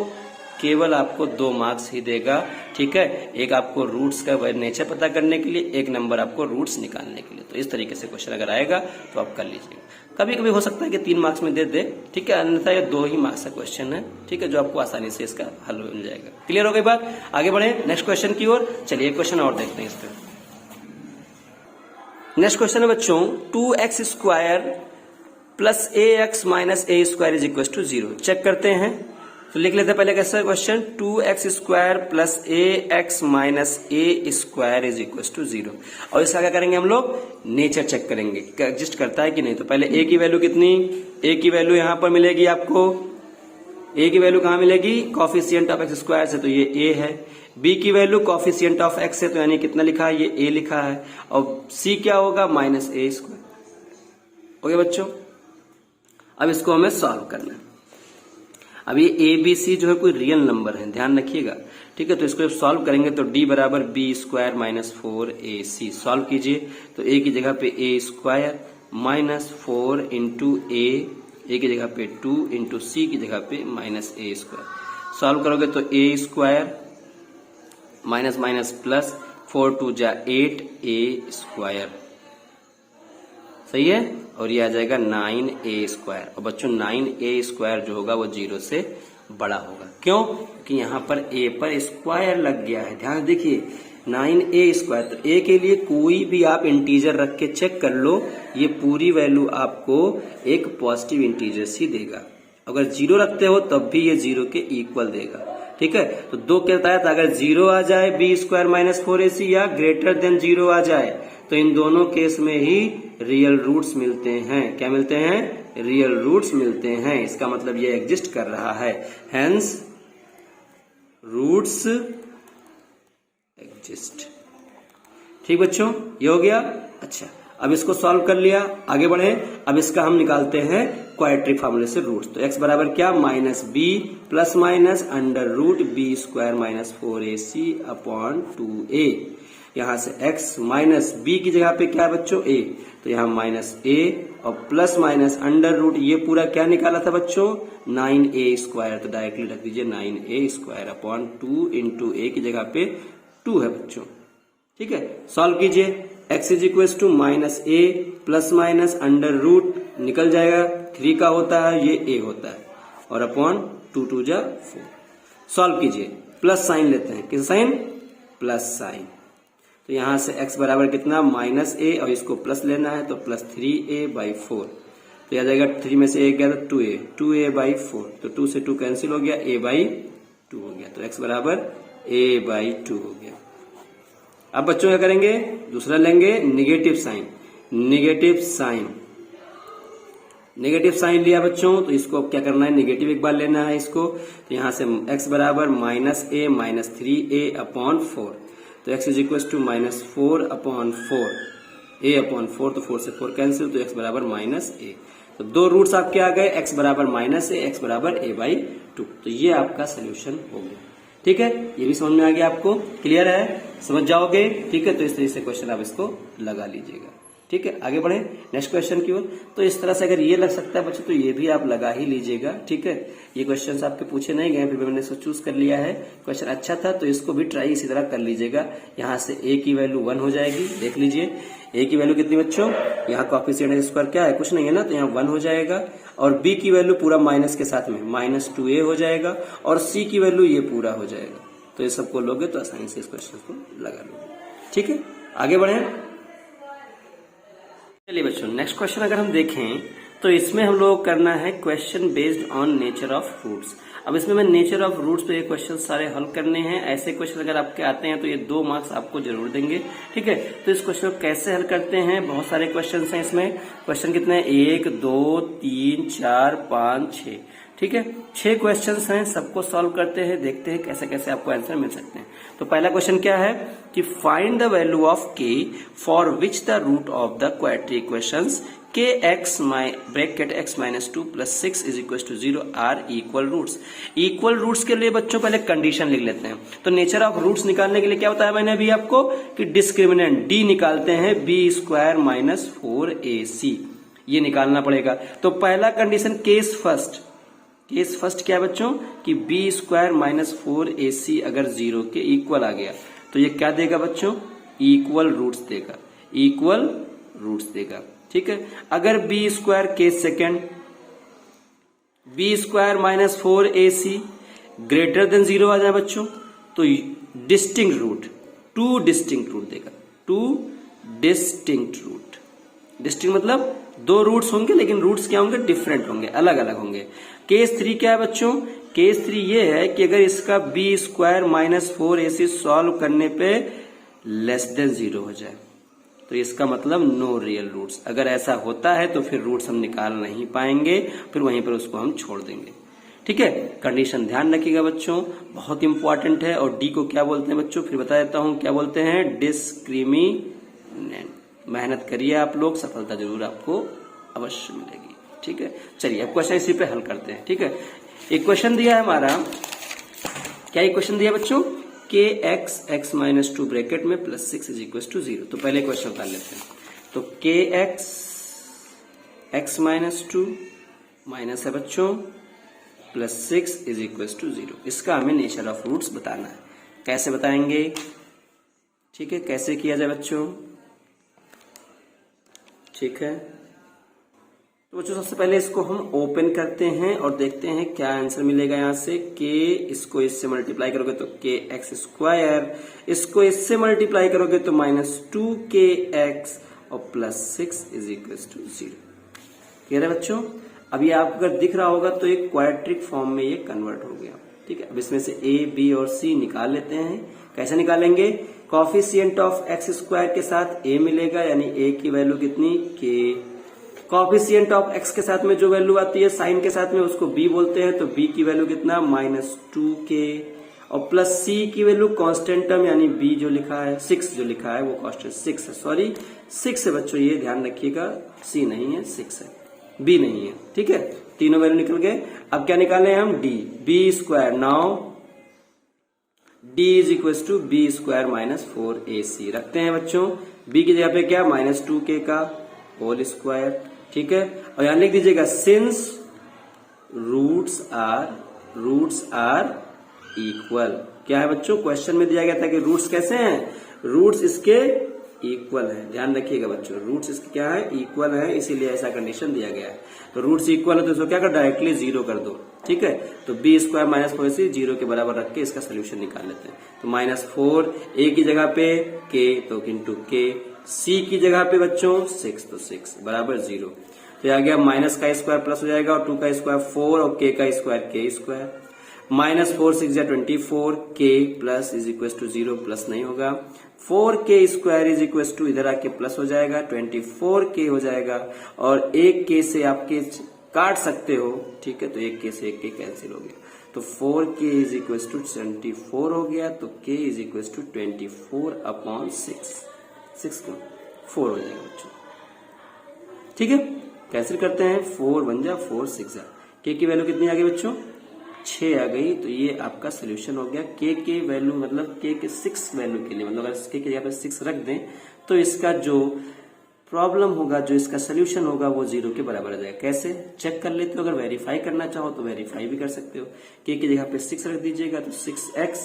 S1: केवल आपको 2 मार्क्स ही देगा। ठीक है, एक आपको रूट्स का नेचर पता करने के लिए, एक नंबर आपको रूट्स निकालने के लिए। तो इस तरीके से क्वेश्चन अगर आएगा तो आप कर लीजिएगा। कभी कभी हो सकता है कि 3 मार्क्स में दे दे, ठीक है, अन्यथा ये 2 ही मार्क्स का क्वेश्चन है। ठीक है, जो आपको आसानी से इसका हल मिल जाएगा। क्लियर हो गई बात? आगे बढ़े नेक्स्ट क्वेश्चन की ओर। चलिए एक क्वेश्चन और देखते हैं इस पर। नेक्स्ट क्वेश्चन है बच्चों 2x square plus ax minus a square is equal to 0। Check करते हैं, तो लिख लेते हैं पहले कैसा question, 2x square plus ax minus a square is equal to 0। और इसका क्या करेंगे हम लोग? नेचर चेक करेंगे, एग्जिस्ट करता है कि नहीं। तो पहले a की वैल्यू कितनी? a की वैल्यू यहां पर मिलेगी आपको, a की वैल्यू कहां मिलेगी? कॉफिशिएंट ऑफ x स्क्वायर से, तो ये a है। b की वैल्यू कॉफिशिएंट ऑफ x है, तो यानी कितना लिखा है? ये a लिखा है। और c क्या होगा? -a square. ओके बच्चों, अब इसको हमें सॉल्व करना है। अब ये a b c जो है कोई रियल नंबर है, ध्यान रखिएगा। ठीक है, तो इसको जब सॉल्व करेंगे तो d बराबर b स्क्वायर -4ac। सॉल्व कीजिए तो a की जगह पे a स्क्वायर -4 इंटू a की जगह पे 2 इंटू c की जगह पे -a स्क्वायर। सॉल्व करोगे तो a square minus minus plus 4 2 जा 8a स्क्वायर, सही है। और ये आ जाएगा 9a स्क्वायर। और बच्चों 9a स्क्वायर जो होगा वो 0 से बड़ा होगा। क्यों? क्योंकि यहाँ पर a पर स्क्वायर लग गया है। ध्यान देखिए, 9a स्क्वायर, तो a के लिए कोई भी आप इंटीजर रख के चेक कर लो, ये पूरी वैल्यू आपको एक पॉजिटिव इंटीजर ही देगा। अगर 0 रखते हो तब भी ये 0 के इक्वल देगा। ठीक है, तो 2 क्या बताया था? अगर 0 आ जाए b स्क्वायर -4ac या ग्रेटर देन 0 आ जाए, तो इन दोनों केस में ही रियल रूट्स मिलते हैं। क्या मिलते हैं? रियल रूट्स मिलते हैं। इसका मतलब ये एग्जिस्ट कर रहा है, हेंस रूट्स एग्जिस्ट। ठीक बच्चों, ये हो गया। अच्छा, अब इसको सॉल्व कर लिया, आगे बढ़े। अब इसका हम निकालते हैं क्वाड्रेटिक फार्मूले से रूट्स। तो x बराबर क्या? -b plus minus under root b square -4ac upon 2a। यहां से x माइनस b की जगह पे क्या है बच्चों? a, तो यहां -a और प्लस माइनस अंडर रूट, ये पूरा क्या निकाला था बच्चों? 9a square. तो डायरेक्टली रख दीजिए 9a square upon 2 into a की जगह पे 2 है बच्चों। ठीक है, सॉल्व कीजिए। x is equal to -a plus minus under root निकल जाएगा, 3 का होता है, ये a होता है, और अपॉन 2 2 जा 4। सॉल्व कीजिए, प्लस साइन लेते हैं, किस साइन, प्लस साइन। तो यहां से x बराबर कितना, -a, और इसको प्लस लेना है तो प्लस 3a/4। तो आ जाएगा 3 में से a गया तो 2a/4, तो 2 से 2 कैंसिल हो गया, a/2 हो गया, तो x बराबर a/2 हो गया। अब बच्चों क्या करेंगे, दूसरा लेंगे निगेटिव साइन। नेगेटिव साइन लिया बच्चों, तो इसको अब क्या करना है, निगेटिव एक बार लेना है इसको। तो यहां से x बराबर -a -3a/4, तो x is equal to -4/4, a/4, तो 4 से 4 कैंसिल, तो x बराबर -a। तो दो रूट्स आपके आ गए, x बराबर -a, x बराबर a/2। तो ये आपका सोल्यूशन हो गया। ठीक है, ये भी समझ में आ गया आपको, क्लियर है, समझ जाओगे। ठीक है, तो इस तरीके से क्वेश्चन आप इसको लगा लीजिएगा। ठीक है, आगे बढ़े नेक्स्ट क्वेश्चन की ओर। तो इस तरह से अगर ये लग सकता है बच्चों, तो ये भी आप लगा ही लीजिएगा। ठीक है, ये क्वेश्चंस आपके पूछे नहीं गए, फिर मैंने इसको चूज कर लिया है, क्वेश्चन अच्छा था, तो इसको भी ट्राई इसी तरह कर लीजिएगा। यहाँ से a की वैल्यू 1 हो जाएगी, देख लीजिए a की वैल्यू कितनी बच्चों, यहाँ कोएफिशिएंट स्क्वायर क्या है, कुछ नहीं है ना, तो यहाँ 1 हो जाएगा। और b की वैल्यू पूरा माइनस के साथ में -2a हो जाएगा, और c की वैल्यू ये पूरा हो जाएगा। तो ये सबको लोगे तो आसानी से इस क्वेश्चन को लगा लोगे। ठीक है, आगे बढ़े। चलिए बच्चों, नेक्स्ट क्वेश्चन अगर हम देखें तो इसमें हम लोग करना है question based on nature of roots. अब इसमें मैं नेचर ऑफ रूट्स पे ये क्वेश्चन सारे हल करने हैं। ऐसे क्वेश्चन अगर आपके आते हैं तो ये 2 मार्क्स आपको जरूर देंगे। ठीक है, तो इस क्वेश्चन को कैसे हल करते हैं, बहुत सारे क्वेश्चन हैं इसमें। क्वेश्चन कितने हैं, 1 2 3 4 5 6। ठीक है, 6 क्वेश्चंस हैं, सबको सॉल्व करते हैं, देखते हैं कैसे कैसे आपको आंसर मिल सकते हैं। तो पहला क्वेश्चन क्या है कि find the value of k for which the root of the quadratic equations kx bracket x -2 + 6 = 0 are equal roots. Equal roots के लिए बच्चों पहले कंडीशन लिख लेते हैं। तो नेचर ऑफ रूट्स निकालने के लिए क्या बताया मैंने अभी आपको कि डिस्क्रिमिनेंट d निकालते हैं b² - 4ac, ये निकालना पड़ेगा। तो पहला कंडीशन केस फर्स्ट क्या है बच्चों कि b² - 4ac अगर 0 के इक्वल आ गया तो ये क्या देगा बच्चों, इक्वल रूट्स देगा। ठीक है, अगर b² case second b² - 4ac greater than 0 आ जाए बच्चों, तो डिस्टिंक्ट रूट, 2 डिस्टिंक्ट रूट देगा। 2 डिस्टिंक्ट रूट, डिस्टिंक्ट मतलब 2 रूट्स होंगे, लेकिन रूट्स क्या होंगे, डिफरेंट होंगे, अलग अलग होंगे। केस 3 क्या है बच्चों, केस 3 ये है कि अगर इसका b² - 4ac सॉल्व करने पे लेस देन 0 हो जाए, तो इसका मतलब नो रियल रूट्स। अगर ऐसा होता है तो फिर रूट्स हम निकाल नहीं पाएंगे, फिर वहीं पर उसको हम छोड़ देंगे। ठीक है, कंडीशन ध्यान रखिएगा बच्चों, बहुत इंपॉर्टेंट है। और डी को क्या बोलते हैं बच्चों, फिर बता देता हूं क्या बोलते हैं, डिस्क्रिमिनेंट। मेहनत करिए आप लोग, सफलता जरूर आपको अवश्य मिलेगी। ठीक है, चलिए अब क्वेश्चन इसी पे हल करते हैं। ठीक है, एक क्वेश्चन दिया है हमारा, क्या क्वेश्चन दिया बच्चों, kx x -2 ब्रैकेट में +6 = 0। तो पहले क्वेश्चन कर लेते हैं। तो kx x -2 माइनस है बच्चों +6 = 0। इसका हमें नेचर ऑफ रूट्स बताना है। कैसे बताएंगे, ठीक है, कैसे किया जाए बच्चों। ठीक है, तो बच्चों सबसे पहले इसको हम ओपन करते हैं और देखते हैं क्या आंसर मिलेगा। यहां से k, इसको इससे मल्टीप्लाई करोगे तो kx², इसको इससे मल्टीप्लाई करोगे तो -2kx और +6 = 0। क्लियर है बच्चों। अब ये आपको अगर दिख रहा होगा तो एक क्वाड्रेटिक फॉर्म में ये कन्वर्ट हो गया। ठीक है, अब इसमें से a, b और c निकाल लेते हैं। कैसे निकालेंगे, कोएफिशिएंट ऑफ x² के साथ a मिलेगा, यानी a की वैल्यू कितनी, k। कोएफिशिएंट ऑफ x के साथ में जो वैल्यू आती है साइन के साथ में उसको b बोलते हैं, तो b की वैल्यू कितना, -2k। और प्लस c की वैल्यू कांस्टेंट टर्म, यानी b जो लिखा है 6 जो लिखा है वो कांस्टेंट 6 है, सॉरी 6 है बच्चों, ये ध्यान रखिएगा, c नहीं है 6 है, b नहीं है। ठीक है, तीनों वैल्यू निकल गए। अब क्या निकाले हम, d, b²। Now d = b² - 4ac रखते हैं बच्चों। b की जगह पे क्या, -2k का होल स्क्वायर। ठीक है, और यहां लिख दीजिएगा सिंस रूट्स आर इक्वल। क्या है बच्चों, क्वेश्चन में दिया गया था कि रूट्स कैसे हैं, रूट्स इसके इक्वल है, ध्यान रखिएगा बच्चों, रूट्स इसके क्या है, इक्वल है, इसीलिए ऐसा कंडीशन दिया गया है। तो रूट्स इक्वल है तो इसको क्या कर, डायरेक्टली 0 कर दो, ठीक है। तो बी स्क्वायर माइनस 4ac 0 के बराबर रख के इसका सोल्यूशन निकाल लेते हैं। तो -4 ए की जगह पे के तो इंटू के, सी की जगह पे बच्चों 6 तो 6 बराबर 0। तो आ गया माइनस का स्क्वायर प्लस हो जाएगा और 2 का स्क्वायर 4 और के का स्क्वायर के स्क्वायर, -4 6 या 24 के plus is equal to 0, plus नहीं होगा, 4 के स्क्वायर इज इक्वल टू इधर आके प्लस हो जाएगा 24 के हो जाएगा, और एक के से आपके काट सकते हो, ठीक है। तो एक के से एक के कैंसिल हो गया, तो 4 के इज इक्वल टू 24 हो गया, तो के इज इक्वल टू 24/6, 6 को 4 हो जाएगा बच्चों, ठीक है। कैंसिल करते हैं, 4 1 जा 4 6 जा, के की वैल्यू कितनी आ गई बच्चों, 6 आ गई। तो ये आपका सोल्यूशन हो गया। के वैल्यू मतलब के 6 वैल्यू के लिए, मतलब अगर के यहाँ पे 6 रख दें तो इसका जो प्रॉब्लम होगा, जो इसका सोल्यूशन होगा वो 0 के बराबर आ जाएगा। कैसे चेक कर लेते हो, अगर वेरीफाई करना चाहो तो वेरीफाई भी कर सकते हो। के की जगह पे 6 रख दीजिएगा तो 6x,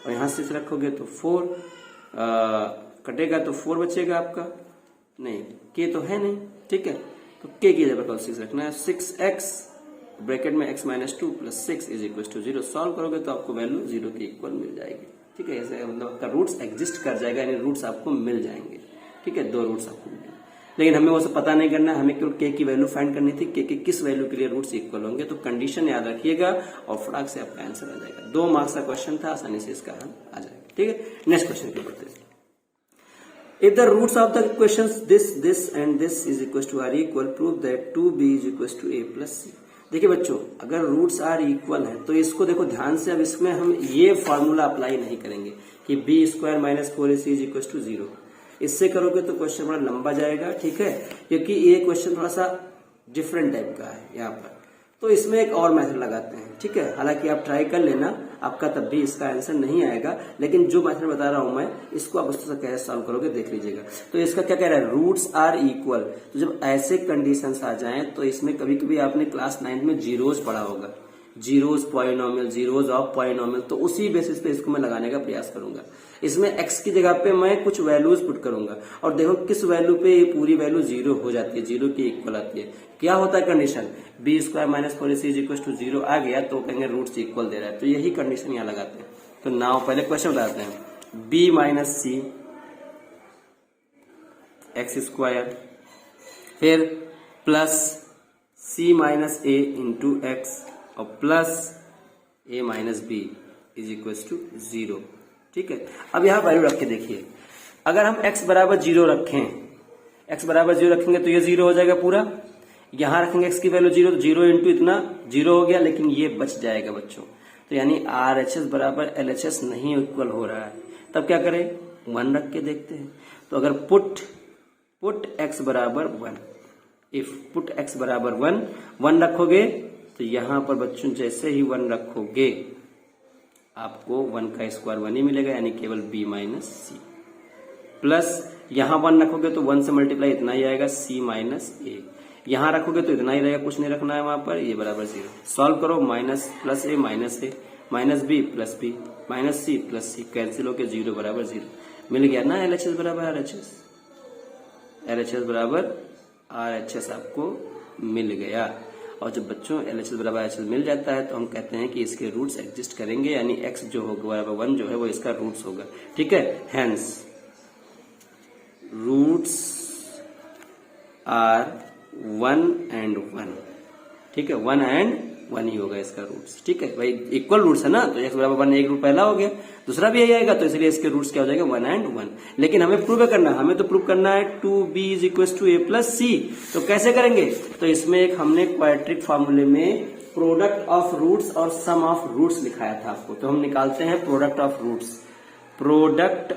S1: और यहाँ 6 रखोगे तो 4 कटेगा तो 4 बचेगा आपका, नहीं के तो है नहीं, ठीक है। तो के की जगह पर 6 रखना है, 6x ब्रैकेट में x - 2 + 6 is equal to 0। Solve करोगे तो आपको वैल्यू 0 के इक्वल मिल जाएगी, ठीक है। ऐसे मतलब आपका रूट्स एग्जिस्ट कर जाएगा, यानी रूट्स आपको मिल जाएंगे, ठीक है, 2 रूट्स आपको मिलेंगे। लेकिन हमें वो सब पता नहीं करना, हमें केवल के की वैल्यू फाइंड करनी थी, के किस वैल्यू के लिए रूट्स इक्वल होंगे। तो कंडीशन याद रखिएगा और फटाक से आपका आंसर आ जाएगा। 2 मार्क्स का क्वेश्चन था, आसानी से इसका हल आ जाएगा, ठीक है। नेक्स्ट क्वेश्चन पे बढ़ते हैं। If the roots of the equations this and this is equal to are equal, prove that 2b is equal to a plus c। देखिए बच्चों, अगर रूट्स आर इक्वल है तो इसको देखो ध्यान से, अब इसमें हम ये फॉर्मूला अप्लाई नहीं करेंगे कि B square minus 4ac is equal to 0। इससे करोगे तो क्वेश्चन बड़ा लंबा जाएगा, ठीक है, क्योंकि ये क्वेश्चन थोड़ा सा डिफरेंट टाइप का है यहाँ पर। तो इसमें एक और मेथड लगाते हैं, ठीक है। हालांकि आप ट्राई कर लेना, आपका तब भी इसका आंसर नहीं आएगा, लेकिन जो मेथड बता रहा हूं मैं, इसको आप उस तरह कैसे सॉल्व करोगे देख लीजिएगा। तो इसका क्या कह रहा है, रूट्स आर इक्वल। तो जब ऐसे कंडीशंस आ जाएं तो इसमें कभी कभी आपने क्लास 9 में जीरोज पढ़ा होगा, zeros polynomial, zeros of polynomial, तो उसी बेसिस पे इसको मैं लगाने का प्रयास करूंगा। इसमें x की जगह पे मैं कुछ वैल्यूज पुट करूंगा और देखो किस वैल्यू पे ये पूरी वैल्यू 0 हो जाती है, 0 की इक्वल आती है। क्या होता है condition, B square minus 4ac is equal to 0 आ गया तो कहेंगे रूट्स इक्वल दे रहा है। तो यही कंडीशन यहाँ लगाते हैं। तो नाउ पहले क्वेश्चन बताते हैं, b minus C X square, फिर plus c minus A into X और plus a minus B is equal to 0, ठीक है। अब यहां वैल्यू रख के देखिए, अगर हम x बराबर 0 रखें, x बराबर 0 रखेंगे तो ये 0 हो जाएगा पूरा। यहां रखेंगे x की वैल्यू 0 तो 0 इंटू इतना 0 हो गया, लेकिन ये बच जाएगा बच्चों। तो यानी RHS बराबर LHS नहीं इक्वल हो रहा है, तब क्या करें, 1 रख के देखते हैं। तो अगर पुट x बराबर 1, इफ पुट x बराबर 1 रखोगे तो यहां पर बच्चों जैसे ही 1 रखोगे आपको 1 का स्क्वायर 1 ही मिलेगा, यानी केवल b माइनस सी, प्लस यहां 1 रखोगे तो 1 से मल्टीप्लाई इतना ही आएगा c माइनस ए, यहां रखोगे तो इतना ही रहेगा, कुछ नहीं रखना है वहां पर, ये बराबर 0। सॉल्व करो, minus plus A minus B plus B minus C plus C, cancel होकर 0 बराबर 0 मिल गया ना। LHS बराबर RHS बराबर RHS आपको मिल गया। और जब बच्चों LHS बराबर RHS मिल जाता है तो हम कहते हैं कि इसके रूट्स एग्जिस्ट करेंगे, यानी x जो होगा बराबर 1 जो है वो इसका रूट्स होगा, ठीक है। हैंस रूट्स आर 1 and 1, ठीक है, 1 and 1 ही होगा इसका रूट्स, ठीक है भाई, इक्वल रूट्स है ना। तो x बराबर 1 एक रूट पहला हो गया, दूसरा भी यही आएगा, तो इसलिए इसके रूट्स क्या हो जाएगा, 1 and 1। लेकिन हमें प्रूव करना है, हमें तो प्रूव करना है 2b is equal to a plus C. तो कैसे करेंगे, तो इसमें एक हमने क्वाड्रेटिक फार्मूले में प्रोडक्ट ऑफ रूट्स और सम ऑफ रूट्स लिखाया था आपको। तो हम निकालते हैं product of roots. Product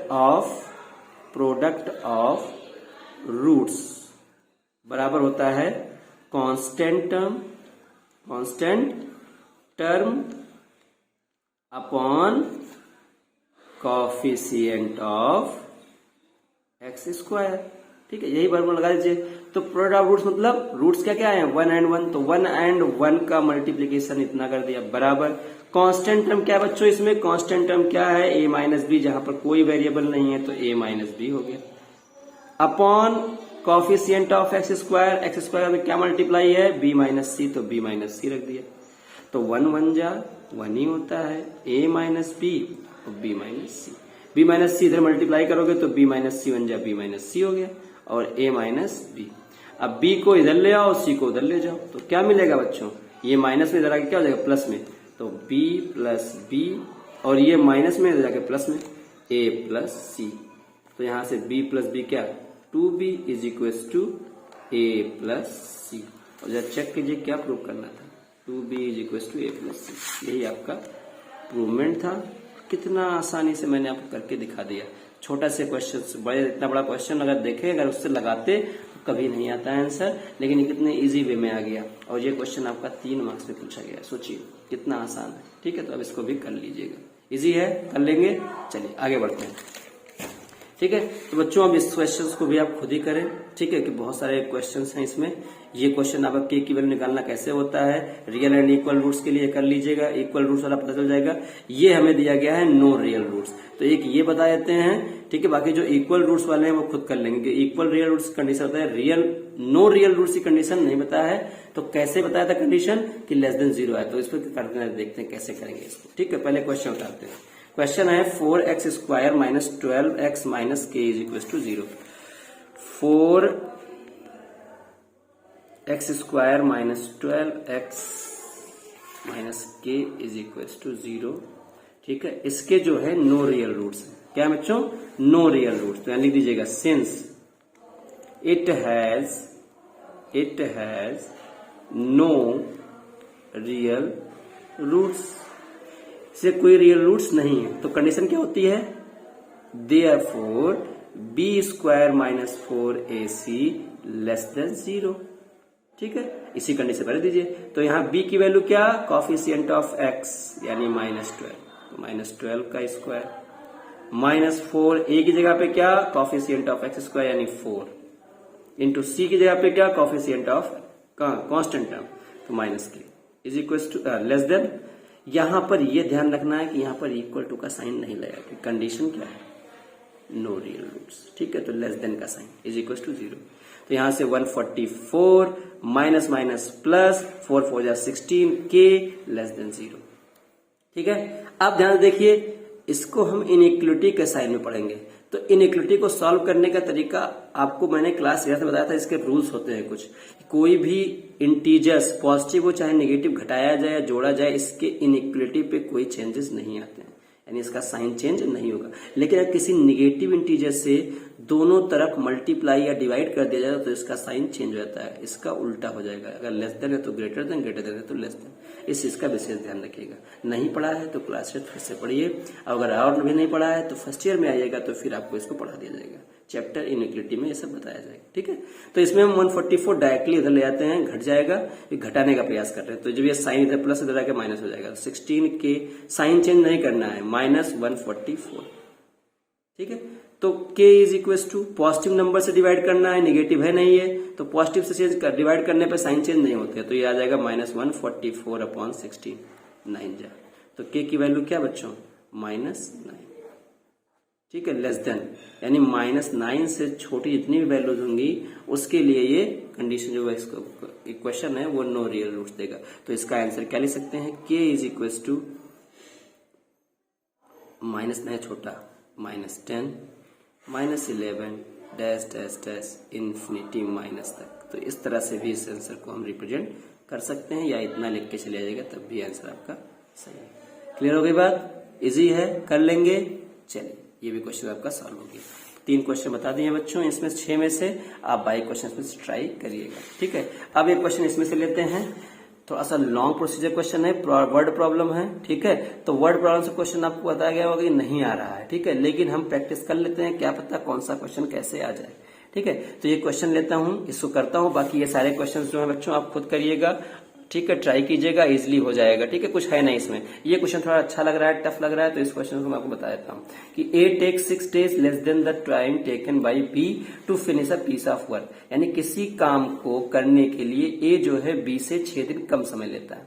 S1: of roots बराबर होता है constant term upon coefficient of X square, ठीक है, यही फॉर्मूला लगा दीजिए। तो प्रोडक्ट ऑफ रूट्स मतलब रूट्स क्या क्या है, 1 and 1, तो 1 and 1 का मल्टीप्लीकेशन इतना कर दिया, बराबर कांस्टेंट टर्म क्या है बच्चों, इसमें कांस्टेंट टर्म क्या है, a माइनस बी, जहां पर कोई वेरिएबल नहीं है तो a माइनस बी हो गया। Upon coefficient of X square में क्या मल्टीप्लाई है, बी माइनस सी, तो बी माइनस सी रख दिया, तो 1 1 जा 1 ही होता है, a माइनस बी और b माइनस सी, b माइनस सी इधर मल्टीप्लाई करोगे तो b माइनस सी 1 जा b माइनस सी हो गया, और a माइनस बी। अब b को इधर ले आओ, c को उधर ले जाओ, तो क्या मिलेगा बच्चों, ये माइनस में इधर आके क्या हो जाएगा, प्लस में, तो b प्लस बी, और ये माइनस में इधर जाके प्लस में, a प्लस सी, तो यहां से b प्लस बी क्या, 2b is equal to a plus C. और जब चेक कीजिए क्या प्रूव करना था, 2b is equal to a plus C, यही आपका प्रूवमेंट था। कितना आसानी से मैंने आपको करके दिखा दिया। छोटा से क्वेश्चन, बड़े इतना बड़ा क्वेश्चन अगर देखें, अगर उससे लगाते तो कभी नहीं आता है आंसर, लेकिन ये कितने इजी वे में आ गया, और ये क्वेश्चन आपका 3 मार्क्स में पूछा गया। सोचिए कितना आसान है, ठीक है। तो अब इसको भी कर लीजिएगा, इजी है, कर लेंगे। चलिए आगे बढ़ते हैं, ठीक है। तो बच्चों अब इस क्वेश्चंस को भी आप खुद ही करें, ठीक है, कि बहुत सारे क्वेश्चंस हैं इसमें। ये क्वेश्चन आपका के की वैल्यू निकालना कैसे होता है, रियल एंड इक्वल रूट्स के लिए कर लीजिएगा, इक्वल रूट्स वाला पता चल जाएगा। ये हमें दिया गया है नो रियल रूट्स, तो एक ये बता देते हैं, ठीक है। बाकी जो इक्वल रूट्स वाले हैं वो खुद कर लेंगे कि इक्वल रियल रूट्स कंडीशन होता है, रियल नो रियल रूट्स की कंडीशन नहीं बताया है, तो कैसे बताया था कंडीशन कि लेस देन 0 है। तो इस पर देखते हैं कैसे करेंगे इसको, ठीक है। पहले क्वेश्चन उतारते हैं। क्वेश्चन है 4x square minus 12x minus K is equal to 0। 4x square minus 12x minus K is equal to 0, ठीक है। इसके जो है नो रियल रूट्स है, क्या बच्चों, नो रियल रूट्स। तो यहां लिख दीजिएगा since it has no real roots, से कोई रियल रूट्स नहीं है, तो कंडीशन क्या होती है, therefore b square minus 4ac less than 0, ठीक है। इसी कंडीशन पर दीजिए। तो यहाँ b की वैल्यू क्या, कॉफिशिएंट ऑफ x यानी -12, तो -12 का स्क्वायर, -4 a की जगह पे क्या, कॉफिशिएंट ऑफ x स्क्वायर यानी 4, इंटू c की जगह पे क्या, कॉफिशिएंट ऑफ कांस्टेंट टर्म, तो -k is equal to less than. यहां पर यह ध्यान रखना है कि यहां पर इक्वल टू का साइन नहीं लगाया, कंडीशन क्या है, नो रियल रूट्स, ठीक है। तो लेस देन का साइन इज इक्वल टू 0, तो यहां से 144 माइनस माइनस प्लस 4 4 जा 16 के लेस देन 0, ठीक है। अब ध्यान देखिए, इसको हम इनइक्वलिटी के साइन में पढ़ेंगे। तो इनइक्वलिटी को सॉल्व करने का तरीका आपको मैंने क्लास 11 में बताया था। इसके रूल्स होते हैं कुछ, कोई भी इंटीजर्स पॉजिटिव हो चाहे नेगेटिव, घटाया जाए या जोड़ा जाए, इसके इनइक्वलिटी पे कोई चेंजेस नहीं आते हैं, यानी इसका साइन चेंज नहीं होगा। लेकिन अगर किसी नेगेटिव इंटीजर से दोनों तरफ मल्टीप्लाई या डिवाइड कर दिया जाए तो इसका साइन चेंज हो जाता है, इसका उल्टा हो जाएगा। अगर लेस देन है तो ग्रेटर देन है तो लेस देन। इस चीज का विशेष ध्यान रखिएगा। नहीं पढ़ा है तो क्लास टेस्ट फिर से पढ़िए, अगर और भी नहीं पढ़ा है तो फर्स्ट ईयर में आइएगा तो फिर आपको इसको पढ़ा दिया जाएगा। चैप्टर इनइक्वलिटी में ये सब बताया जाएगा, ठीक है। तो इसमें हम 144 डायरेक्टली इधर ले आते हैं, घट जाएगा, ये घटाने का प्रयास कर रहे हैं। तो जब ये साइन इधर प्लस इधर आके माइनस हो जाएगा, 16 के साइन चेंज नहीं करना है, -144, ठीक है। तो k is equal to positive number से डिवाइड करना है, नेगेटिव है नहीं है, तो पॉजिटिव से चेंज कर डिवाइड करने पे साइन चेंज नहीं होते, तो ये आ जाएगा -144 अपॉन 16, 9 जा। तो k की वैल्यू क्या बच्चों, -9, ठीक है, लेस देन, यानी -9 से छोटी जितनी भी वैल्यूज होंगी उसके लिए ये कंडीशन जो इक्वेशन है वो नो रियल रूट्स देगा। तो इसका आंसर क्या लिख सकते हैं, k इज इक्वल टू -9 छोटा -10 -11 dash dash dash infinity minus तक। तो इस तरह से भी इस आंसर को हम रिप्रेजेंट कर सकते हैं, या इतना लिख के चले जाएगा तब भी आंसर आपका सही है। क्लियर हो गई बात, इजी है, कर लेंगे। चलिए ये भी क्वेश्चन आपका सॉल्व हो गया। 3 क्वेश्चन बता दिए बच्चों, इसमें 6 में से आप 22 क्वेश्चन में से ट्राई करिएगा, ठीक है। अब एक क्वेश्चन इसमें से लेते हैं, थोड़ा सा लॉन्ग प्रोसीजर क्वेश्चन है, वर्ड प्रॉब्लम है, ठीक है। तो वर्ड प्रॉब्लम से क्वेश्चन आपको बताया गया होगा कि नहीं आ रहा है, ठीक है, लेकिन हम प्रैक्टिस कर लेते हैं, क्या पता कौन सा क्वेश्चन कैसे आ जाए, ठीक है। तो ये क्वेश्चन लेता हूं, इसको करता हूं, बाकी ये सारे क्वेश्चन जो है बच्चों आप खुद करिएगा, ठीक है, ट्राई कीजिएगा, इजिली हो जाएगा, ठीक है। कुछ है नहीं इसमें, ये क्वेश्चन थोड़ा अच्छा लग रहा है, टफ लग रहा है, तो इस क्वेश्चन को मैं आपको बता देता हूँ कि A takes 6 days less than the time taken by B to finish a piece of work, यानी किसी काम को करने के लिए A जो है B से 6 दिन कम समय लेता है।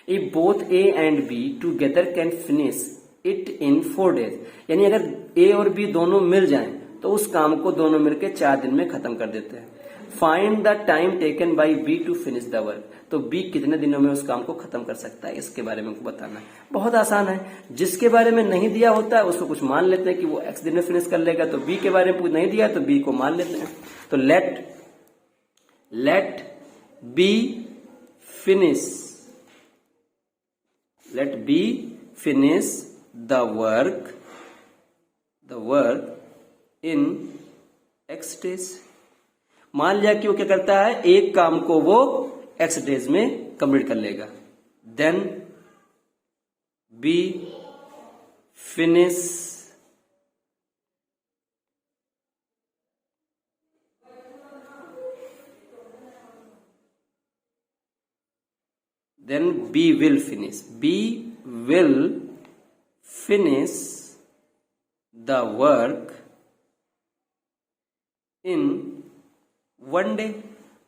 S1: If both A and B together can finish it in 4 days, यानी अगर A और B दोनों मिल जाएं तो उस काम को दोनों मिलकर 4 दिन में खत्म कर देते हैं। Find the time taken by B to finish the work, तो बी कितने दिनों में उस काम को खत्म कर सकता है, इसके बारे में हमको बताना है। बहुत आसान है, जिसके बारे में नहीं दिया होता है उसको कुछ मान लेते हैं कि वो x दिन में फिनिश कर लेगा, तो बी के बारे में कुछ नहीं दिया तो बी को मान लेते हैं। तो let B finish the work in x days. मान लिया कि वो क्या करता है, एक काम को वो x डेज में कंप्लीट कर लेगा। Then B finish will finish the work in 1 day।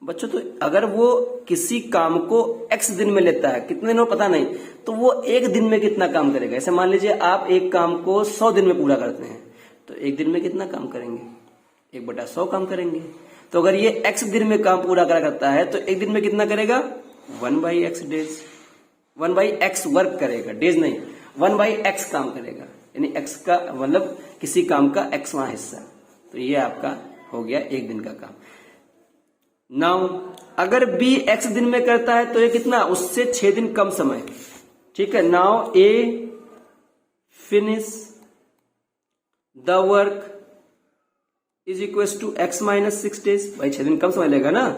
S1: बच्चों तो अगर वो किसी काम को x दिन में लेता है, कितने दिन में पता नहीं, तो वो एक दिन में कितना काम करेगा। ऐसे मान लीजिए आप एक काम को 100 दिन में पूरा करते हैं, तो एक दिन में कितना काम करेंगे, 1/100 काम करेंगे। तो अगर ये x दिन में काम पूरा करता है तो एक दिन में कितना करेगा, 1/x डेज, 1/x वर्क करेगा, डेज नहीं, 1/x काम करेगा, यानी x का मतलब किसी काम का xवां हिस्सा। तो ये आपका हो गया एक दिन का काम। नाउ अगर b x दिन में करता है तो ये कितना, उससे 6 दिन कम समय, ठीक है। Now a finish the work is equal to x minus 6 days. भाई 6 दिन कम समय लेगा ना,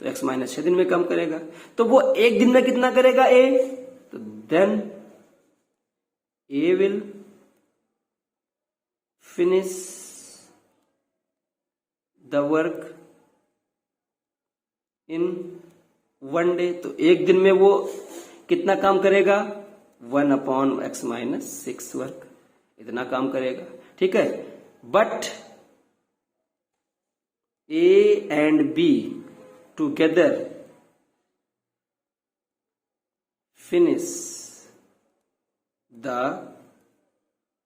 S1: तो x माइनस 6 दिन में कम करेगा। तो वो एक दिन में कितना करेगा a, तो then a will finish the work in 1 day. तो एक दिन में वो कितना काम करेगा, 1/x माइनस 6 वर्क, इतना काम करेगा, ठीक है। But a and b together finish the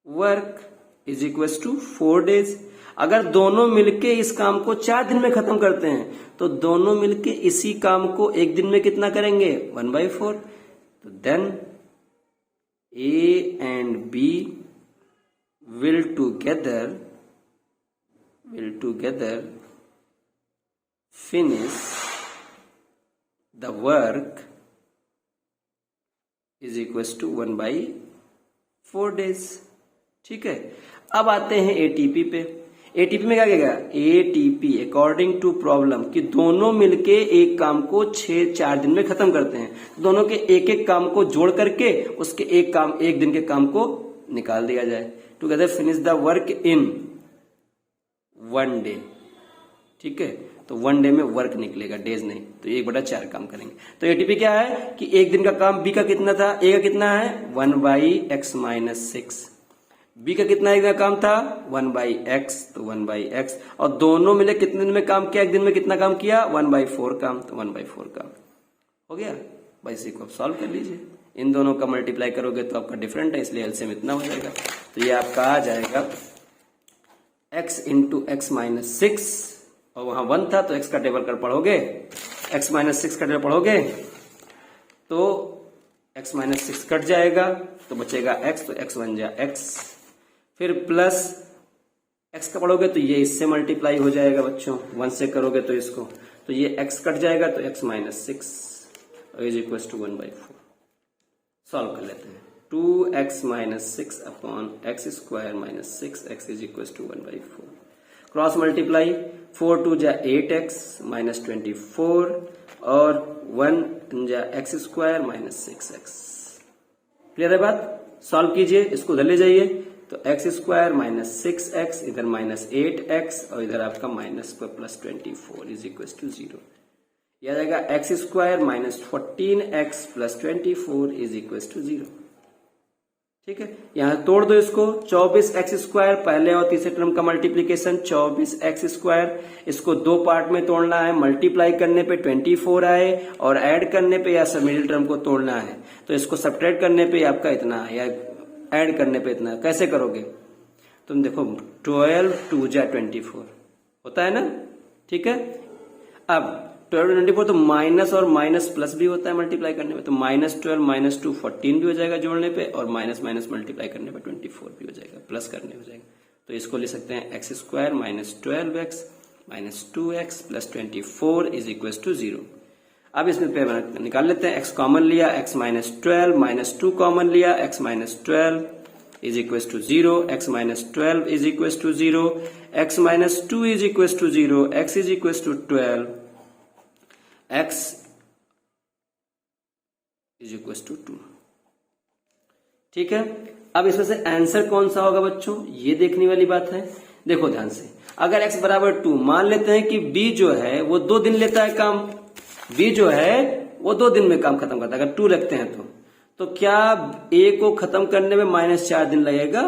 S1: work is equals to 4 days। अगर दोनों मिलके इस काम को 4 दिन में खत्म करते हैं तो दोनों मिलके इसी काम को एक दिन में कितना करेंगे, 1/4। तो then A and B will together finish the work is equals to 1/4 days, ठीक है। अब आते हैं ATP पे। ATP में क्या कहेगा, ATP अकॉर्डिंग टू प्रॉब्लम, कि दोनों मिलके एक काम को 4 दिन में खत्म करते हैं। दोनों के एक एक काम को जोड़ करके उसके एक दिन के काम को निकाल दिया जाए। Together finish the work in 1 day, ठीक है। तो 1 डे में वर्क निकलेगा, डेज नहीं, तो 1/4 काम करेंगे। तो ATP क्या है कि एक दिन का काम B का कितना था, A का कितना है 1/x माइनस 6, B का कितना एक दिन का काम था 1/x, तो 1/x, और दोनों मिले कितने दिन में काम किया, एक दिन में कितना काम किया 1/4 काम, तो 1/4 काम हो गया। भाई इसी को आप सॉल्व कर लीजिए, इन दोनों का मल्टीप्लाई करोगे तो आपका डिफरेंट है, इसलिए एलसीएम इतना हो जाएगा। तो ये आपका आ जाएगा x इंटू एक्स माइनस 6, और वहां 1 था तो x का टेबल कर पढ़ोगे, x माइनस 6 का टेबल पढ़ोगे तो x माइनस 6 कट जाएगा, तो बचेगा x, तो x बन जाए x, फिर प्लस x का पढ़ोगे तो ये इससे मल्टीप्लाई हो जाएगा बच्चों, 1 से करोगे तो इसको, तो ये x कट जाएगा, तो x minus 6 is equal to 1/4। Solve कर लेते हैं। 2x minus 6 upon x square minus 6x is equal to 1/4। Cross multiply, 4 2 जा 8x माइनस 24, और 1 जा x square minus 6x। Clear है बात? सॉल्व कीजिए, इसको उधर ले जाइए, तो x स्क्वायर माइनस 6x, इधर माइनस 8x, और इधर आपका minus plus 24 is equal to 0। यह आ जाएगा x square minus 14x plus 24 is equal to 0, ठीक है। यहां तोड़ दो इसको, 24x स्क्वायर पहले और तीसरे टर्म का मल्टीप्लीकेशन 24x स्क्वायर, इसको 2 पार्ट में तोड़ना है, मल्टीप्लाई करने पे 24 आए और ऐड करने पे या सब मिडिल टर्म को तोड़ना है, तो इसको सब्ट्रैक्ट करने पे आपका इतना है या ऐड करने पे इतना। कैसे करोगे, तुम देखो 12 2 जा 24 होता है ना, ठीक है। अब 12 24 तो माइनस और माइनस प्लस भी होता है मल्टीप्लाई करने में, तो -12 -2 14 भी हो जाएगा जोड़ने पे, और माइनस माइनस मल्टीप्लाई करने पे 24 भी हो जाएगा, प्लस करने हो जाएगा। तो इसको लिख सकते हैं x square minus 12x minus 2x plus 24 is equal to 0। अब इसमें पे निकाल लेते हैं, x कॉमन लिया, x माइनस 12 माइनस 2 कॉमन लिया, x minus 12 is equal to 0, x minus 12 is equal to 0, x minus 2 is equal to 0, x is equal to 12, x is equal to 2। ठीक है, अब इसमें से आंसर कौन सा होगा बच्चों, ये देखने वाली बात है। देखो ध्यान से, अगर x बराबर 2 मान लेते हैं कि b जो है वो 2 दिन लेता है काम, b जो है वो 2 दिन में काम खत्म करता है, अगर 2 रखते हैं तो क्या a को खत्म करने में -4 दिन लगेगा?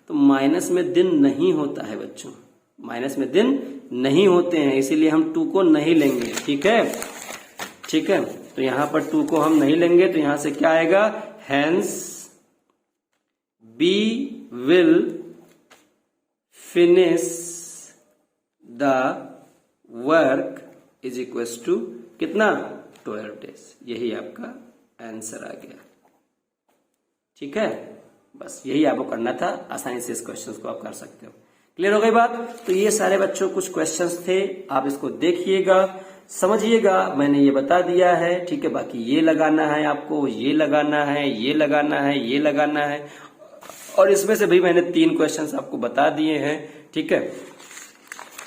S1: तो माइनस में दिन नहीं होता है बच्चों, माइनस में दिन नहीं होते हैं, इसीलिए हम 2 को नहीं लेंगे। ठीक है, ठीक है, तो यहां पर 2 को हम नहीं लेंगे, तो यहां से क्या आएगा, hence B will finish the work is equals to कितना, 12 days। यही आपका आंसर आ गया। ठीक है, बस यही आपको करना था, आसानी से इस क्वेश्चन को आप कर सकते हो। क्लियर हो गई बात? तो ये सारे बच्चों कुछ क्वेश्चंस थे, आप इसको देखिएगा, समझिएगा, मैंने ये बता दिया है। ठीक है, बाकी ये लगाना है आपको, ये लगाना है, ये लगाना है, ये लगाना है, और इसमें से भी मैंने 3 क्वेश्चंस आपको बता दिए हैं। ठीक है,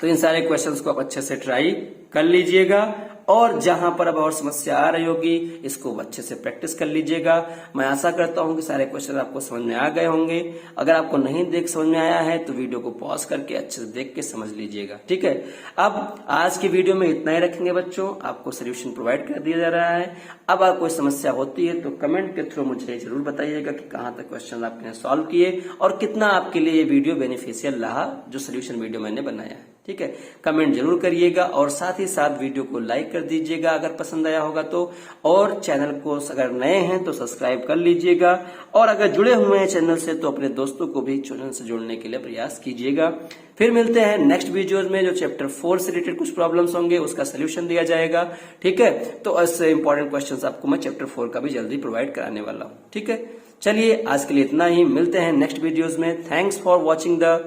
S1: तो इन सारे क्वेश्चंस को आप अच्छे से ट्राई कर लीजिएगा, और जहां पर अब और समस्या आ रही होगी इसको अच्छे से प्रैक्टिस कर लीजिएगा। मैं आशा करता हूं कि सारे क्वेश्चन आपको समझ में आ गए होंगे। अगर आपको नहीं समझ में आया है तो वीडियो को पॉज करके अच्छे से देख के समझ लीजिएगा। ठीक है, अब आज की वीडियो में इतना ही रखेंगे बच्चों, आपको सोल्यूशन प्रोवाइड कर दिया जा रहा है। अब अगर कोई समस्या होती है तो कमेंट के थ्रू मुझे जरूर बताइएगा कि कहां तक क्वेश्चन आपने सॉल्व किए और कितना आपके लिए ये वीडियो बेनिफिशियल रहा, जो सोल्यूशन वीडियो मैंने बनाया है। ठीक है, कमेंट जरूर करिएगा, और साथ ही साथ वीडियो को लाइक कर दीजिएगा अगर पसंद आया होगा तो, और चैनल को अगर नए हैं तो सब्सक्राइब कर लीजिएगा, और अगर जुड़े हुए हैं चैनल से तो अपने दोस्तों को भी चैनल से जोड़ने के लिए प्रयास कीजिएगा। फिर मिलते हैं नेक्स्ट वीडियोज में, जो चैप्टर 4 से रिलेटेड कुछ प्रॉब्लम्स होंगे उसका सोल्यूशन दिया जाएगा। ठीक है, तो इससे इंपॉर्टेंट क्वेश्चन आपको मैं चैप्टर 4 का भी जल्दी प्रोवाइड कराने वाला हूँ। ठीक है, चलिए आज के लिए इतना ही, मिलते हैं नेक्स्ट वीडियोज में। Thanks for watching the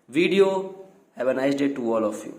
S1: video. Have a nice day to all of you.